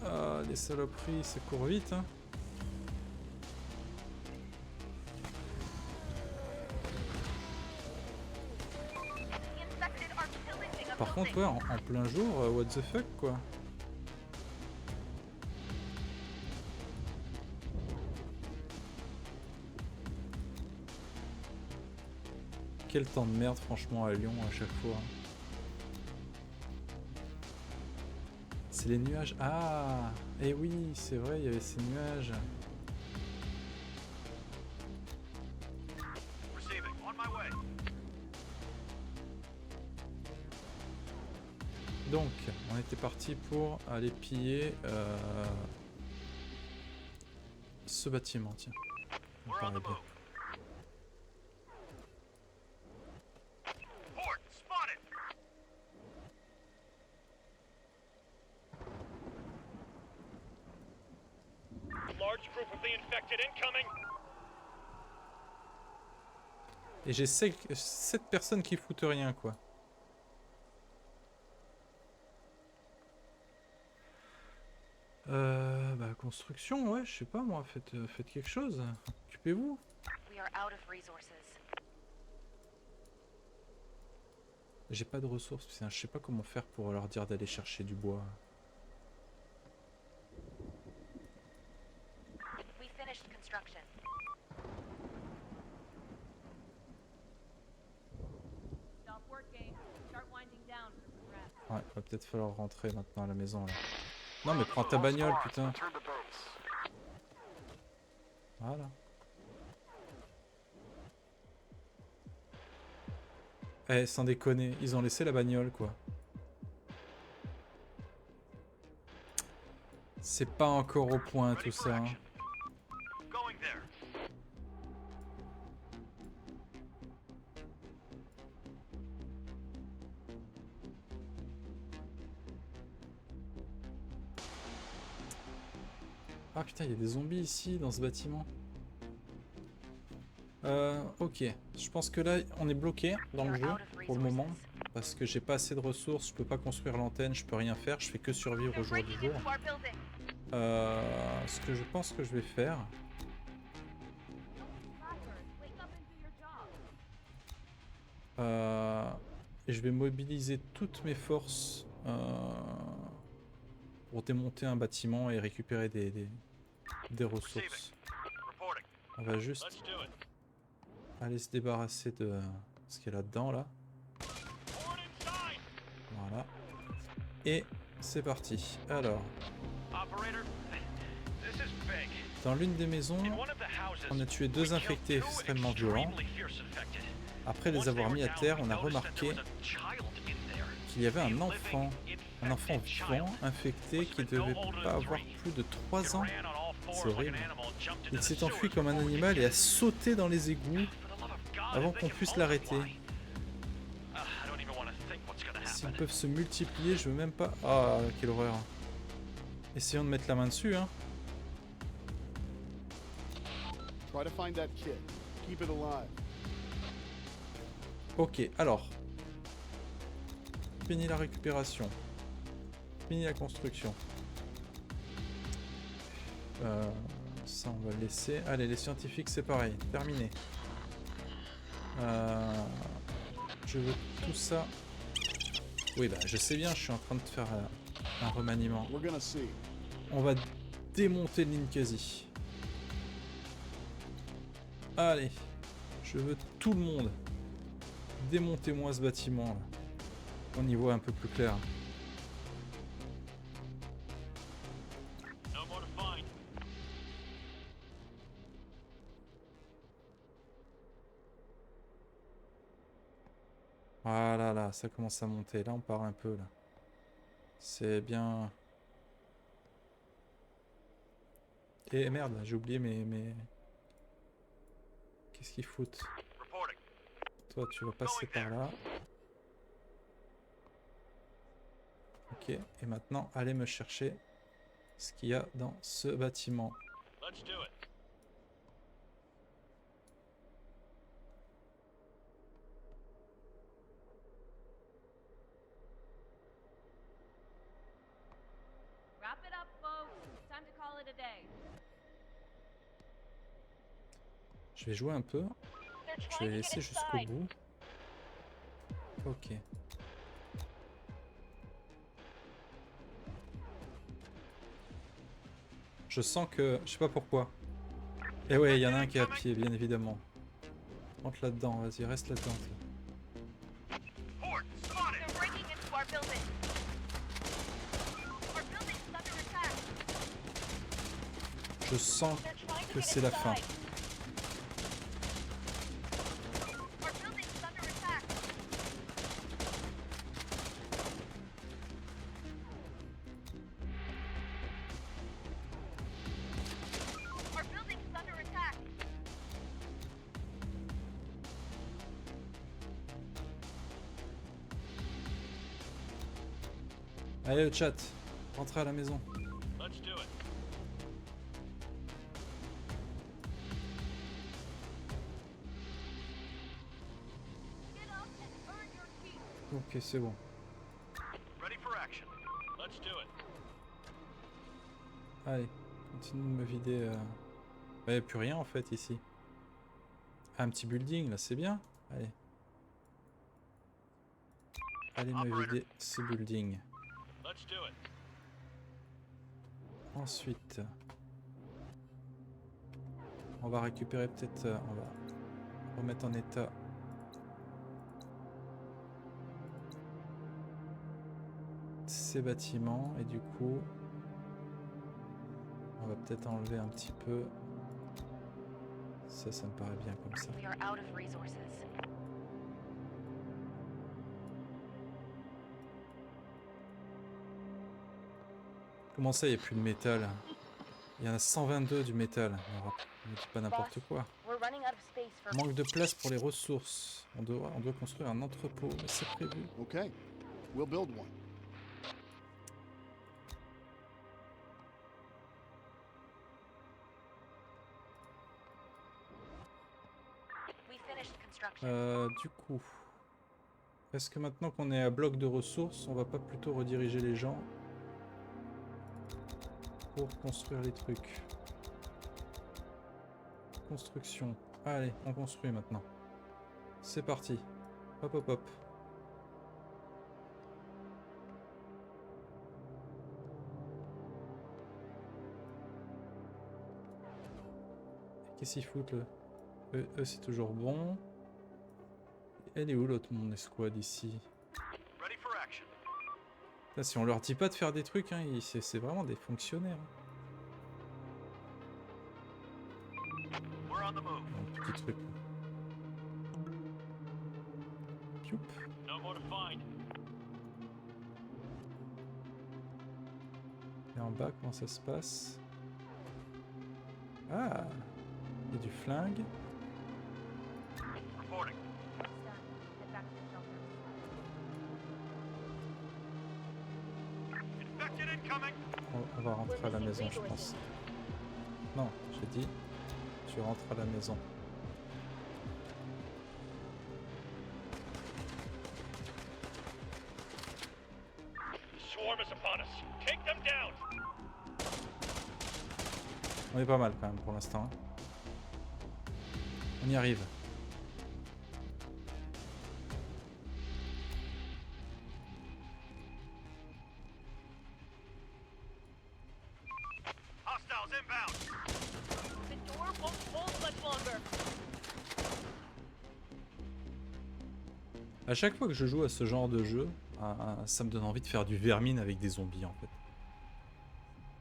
Ah, les saloperies, ça court vite, hein. The infected are pillaging a Par contre, building. ouais, en plein jour, what the fuck, quoi. Quel temps de merde, franchement, à Lyon, à chaque fois. C'est les nuages. Ah, eh oui, c'est vrai, il y avait ces nuages. Receiving. On my way. Donc, on était parti pour aller piller ce bâtiment, tiens. Ça me We're on paraît the bien. move. Port spotted. Large group of the infected incoming. Et j'ai 7 personnes qui foutent rien, quoi. Bah, construction, ouais, je sais pas moi, faites quelque chose. Occupez-vous. We are out of resources. J'ai pas de ressources, putain, je sais pas comment faire pour leur dire d'aller chercher du bois. We finished construction. Stop working. Start winding down for some rest. Ouais, va peut-être falloir rentrer maintenant à la maison là. Non mais prends ta bagnole, putain. Voilà. Eh, sans déconner, ils ont laissé la bagnole, quoi. C'est pas encore au point tout ça, hein. Going there. Ah putain, il y a des zombies ici, dans ce bâtiment. Ok. Je pense que là, on est bloqué dans le jeu, pour le moment. Parce que j'ai pas assez de ressources, je peux pas construire l'antenne, je peux rien faire, je fais que survivre au They're jour du breaking jour. into our building. Ce que je pense que je vais faire... Wake up and do your job. Et je vais mobiliser toutes mes forces pour démonter un bâtiment et récupérer des ressources. Reporting. On va juste Let's do it. aller se débarrasser de ce qu'il y a là-dedans, là. Port inside. Voilà. Et c'est parti. Alors, Operator, this is big. dans l'une des maisons, In one of the houses, on a tué we 2 killed infectés two extrêmement violents. extremely fierce infected. Après les Once they avoir were mis à down, terre, we on a noticed that remarqué there was a child in there. qu'il y avait A un living, enfant infected vivant, child. infecté, qui devait pas avoir plus de 3 ans. It ran on all fours C'est like an horrible. animal and jumped into Il the s'est enfui sewers comme un before we animal could et a catch sauté dans les égouts him. For the love of God, avant if they qu'on can puisse l'arrêter. multiply. I don't even want to think what's gonna S'ils happen. peuvent se multiplier, je veux même pas... Ah, quelle horreur. Essayons de mettre la main dessus, hein. Try to find that kid. Keep it alive. Ok, alors. Fini la récupération. Fini la construction. Ça, on va le laisser. Allez, les scientifiques, c'est pareil. Terminé. Je veux tout ça. Oui, bah, je sais bien, je suis en train de faire un remaniement. We're gonna see. On va démonter le Ninkasi. Allez, je veux tout le monde. Démontez-moi ce bâtiment là. On y voit un peu plus clair. No more to find. Voilà, là, ça commence à monter. Là, on part un peu là. C'est bien. Et merde, j'ai oublié mes... Qu'est-ce qu'ils foutent? Reporting. Toi, tu vas passer par là. Ok, et maintenant, allez me chercher ce qu'il y a dans ce bâtiment. Let's do it. Wrap it up, folks. Time to call it a day. Je vais jouer un peu. They're Je trying vais to get laisser jusqu'au inside. bout. Ok. Je sens que... Je sais pas pourquoi. Eh ouais, il y en a un qui est à pied, bien évidemment. Rentre là-dedans, vas-y, reste là-dedans. Horde, spotted. They're breaking into our building. Our building's under attack. Je sens They're trying to que get c'est la fin. inside. Our building's under attack. Our building's under attack. Allez, le chat, rentrez à la maison. Let's do it. Get up and earn your keep. Ok, c'est bon. Ready for action. Let's do it. Allez, continue de me vider. Il n'y a plus rien en fait ici. Ah, un petit building là, c'est bien. Allez. Allez me vider ce building. Let's do it. Ensuite, on va récupérer peut-être. On va remettre en état. Ces bâtiments et du coup on va peut-être enlever un petit peu ça me paraît bien comme ça. We are out of resources. Comment ça il n'y a plus de métal? Il y en a 122 du métal. Ne dis pas n'importe quoi. We're running out of space for Manque de place pour les ressources. On doit construire un entrepôt, mais c'est prévu. Okay, we'll build one. we finished construction. Du coup, est-ce que maintenant qu'on est à bloc de ressources, on va pas plutôt rediriger les gens pour construire les trucs? Construction. Allez, on construit maintenant. C'est parti. Hop hop hop. Qu'est-ce qu'ils foutent là? Eux c'est toujours bon. Elle est où l'autre mon escouade ici? Ready for action. Là, si on leur dit pas de faire des trucs, hein, c'est vraiment des fonctionnaires. We're on the move. Un petit truc. Pioup. No more to find. Et en bas, comment ça se passe? Ah, il y a du flingue. Reporting. It's done. Head back to the shelter. Infected incoming. On va rentrer à la maison, je pense. Non, j'ai dit, tu rentres à la maison. Swarm is upon us. Take them down. On est pas mal quand même pour l'instant. On y arrive. Hostiles inbound. The door won't hold much longer. À chaque fois que je joue à ce genre de jeu, ça me donne envie de faire du vermine avec des zombies en fait.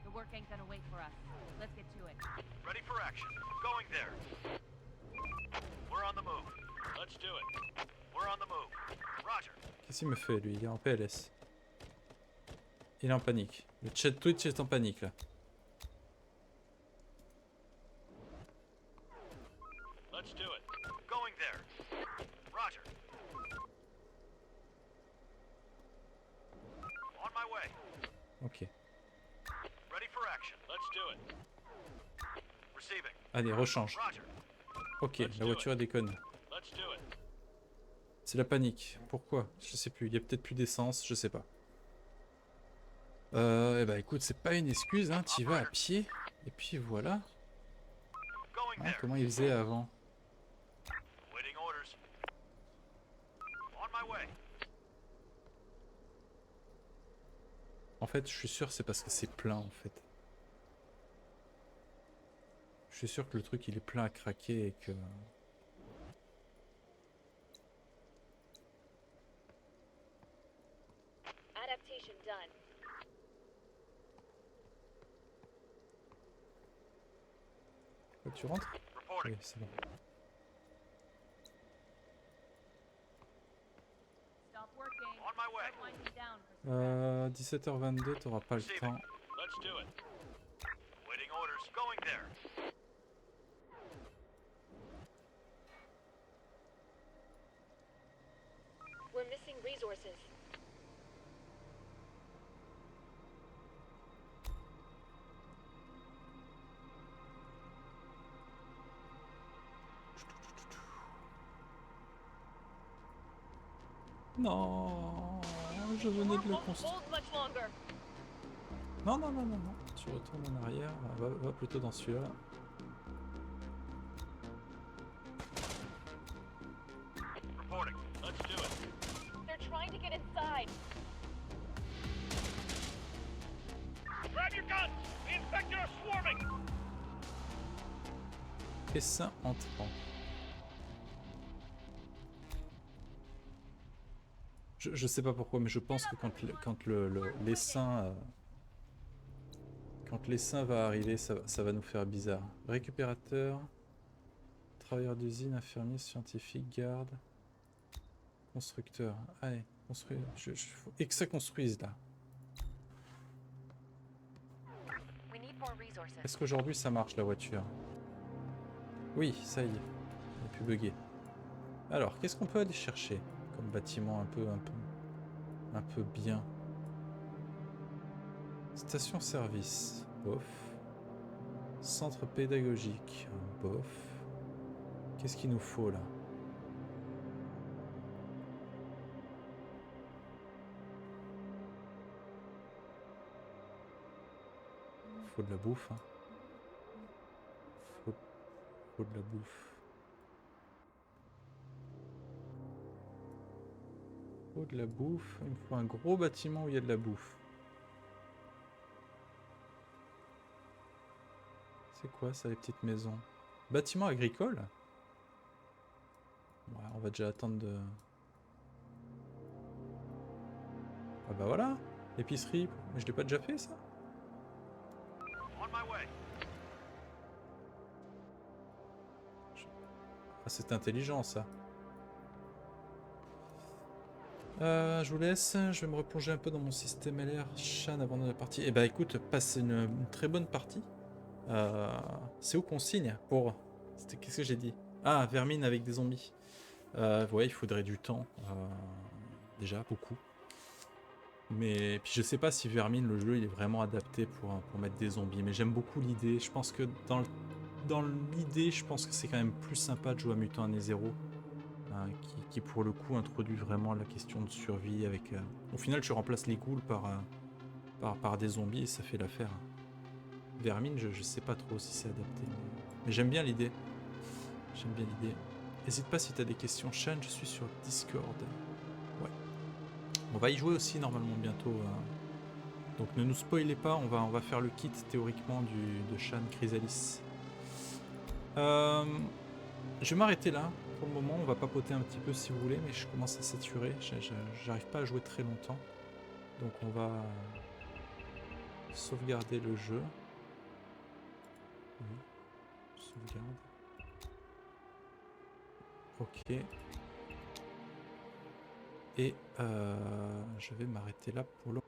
The work ain't gonna wait for us. Let's get to it. Ready for action. Going there. We're on the move. Let's do it. We're on the move. Roger. Qu'est-ce qu'il me fait lui? Il est en PLS. Il est en panique. Le chat Twitch est en panique là. Let's do it. Going there. Roger. On my way. Ok. Ready for action. Let's do it. Receiving. Allez, rechange. Roger. Ok, la voiture elle déconne. Let's do it. C'est la panique. Pourquoi? Je sais plus. Il y a peut-être plus d'essence, je sais pas. Eh bah écoute, c'est pas une excuse, hein. T'y vas à pied. Et puis voilà. Going Hein, there. comment il faisait avant? Waiting orders. On my way. En fait, je suis sûr c'est parce que c'est plein en fait. Je suis sûr que le truc il est plein à craquer et que... Adaptation done. Quoi, tu rentres? Reporting. Oui, c'est bon. Stop working. On my way. Start winding down for some 17h22, t'auras pas le temps. Let's do it. Waiting orders. Going there. We're missing resources. Non, je venais de le Won't construire. hold much longer. Non, non, non, non, non. Tu retournes en arrière. Va plutôt dans celui-là. Reporting. Let's do it. They're trying to get inside. Grab your guns. The infected are swarming. Essaim entrant. Je sais pas pourquoi, mais je pense que quand l'essaim quand l'essaim va arriver, ça va nous faire bizarre. Récupérateur, travailleur d'usine, infirmier, scientifique, garde, constructeur. Allez, construire. Et que ça construise là. We need more resources. Est-ce qu'aujourd'hui ça marche la voiture? Oui, ça y est. Elle est plus buggée. Alors, qu'est-ce qu'on peut aller chercher comme bâtiment un peu bien? Station-service, bof. Centre pédagogique, bof. Qu'est-ce qu'il nous faut là? Faut de la bouffe, hein. Faut de la bouffe. Faut de la bouffe. Il me faut un gros bâtiment où il y a de la bouffe. C'est quoi ça, les petites maisons? Bâtiment agricole? Ouais, on va déjà attendre de... Ah bah voilà, épicerie. Mais je l'ai pas déjà fait ça? On my way. Ah, c'est intelligent ça. Je vous laisse, je vais me replonger un peu dans mon système LR Shan avant de la partie. Eh bah écoute, passe une très bonne partie. C'est où qu'on signe pour... Qu'est-ce que j'ai dit? Ah, vermine avec des zombies. Ouais, il faudrait du temps. Déjà, beaucoup. Mais puis je sais pas si Vermine, le jeu, il est vraiment adapté pour mettre des zombies. Mais j'aime beaucoup l'idée. Je pense que dans l'idée, je pense que c'est quand même plus sympa de jouer à Mutant Année Zéro. Qui pour le coup introduit vraiment la question de survie avec... Au final, tu remplaces les ghouls par des zombies et ça fait l'affaire. Vermine, je sais pas trop si c'est adapté. Mais j'aime bien l'idée. J'aime bien l'idée. N'hésite pas si tu as des questions. Shan, je suis sur Discord. Ouais. On va y jouer aussi normalement bientôt. Donc ne nous spoilez pas, on va faire le kit théoriquement de Shan Chrysalis. Je vais m'arrêter là. pour le moment, on va papoter un petit peu si vous voulez, mais je commence à saturer. J'arrive pas à jouer très longtemps. Donc on va sauvegarder le jeu. Oui. Sauvegarde. Ok. Et je vais m'arrêter là pour le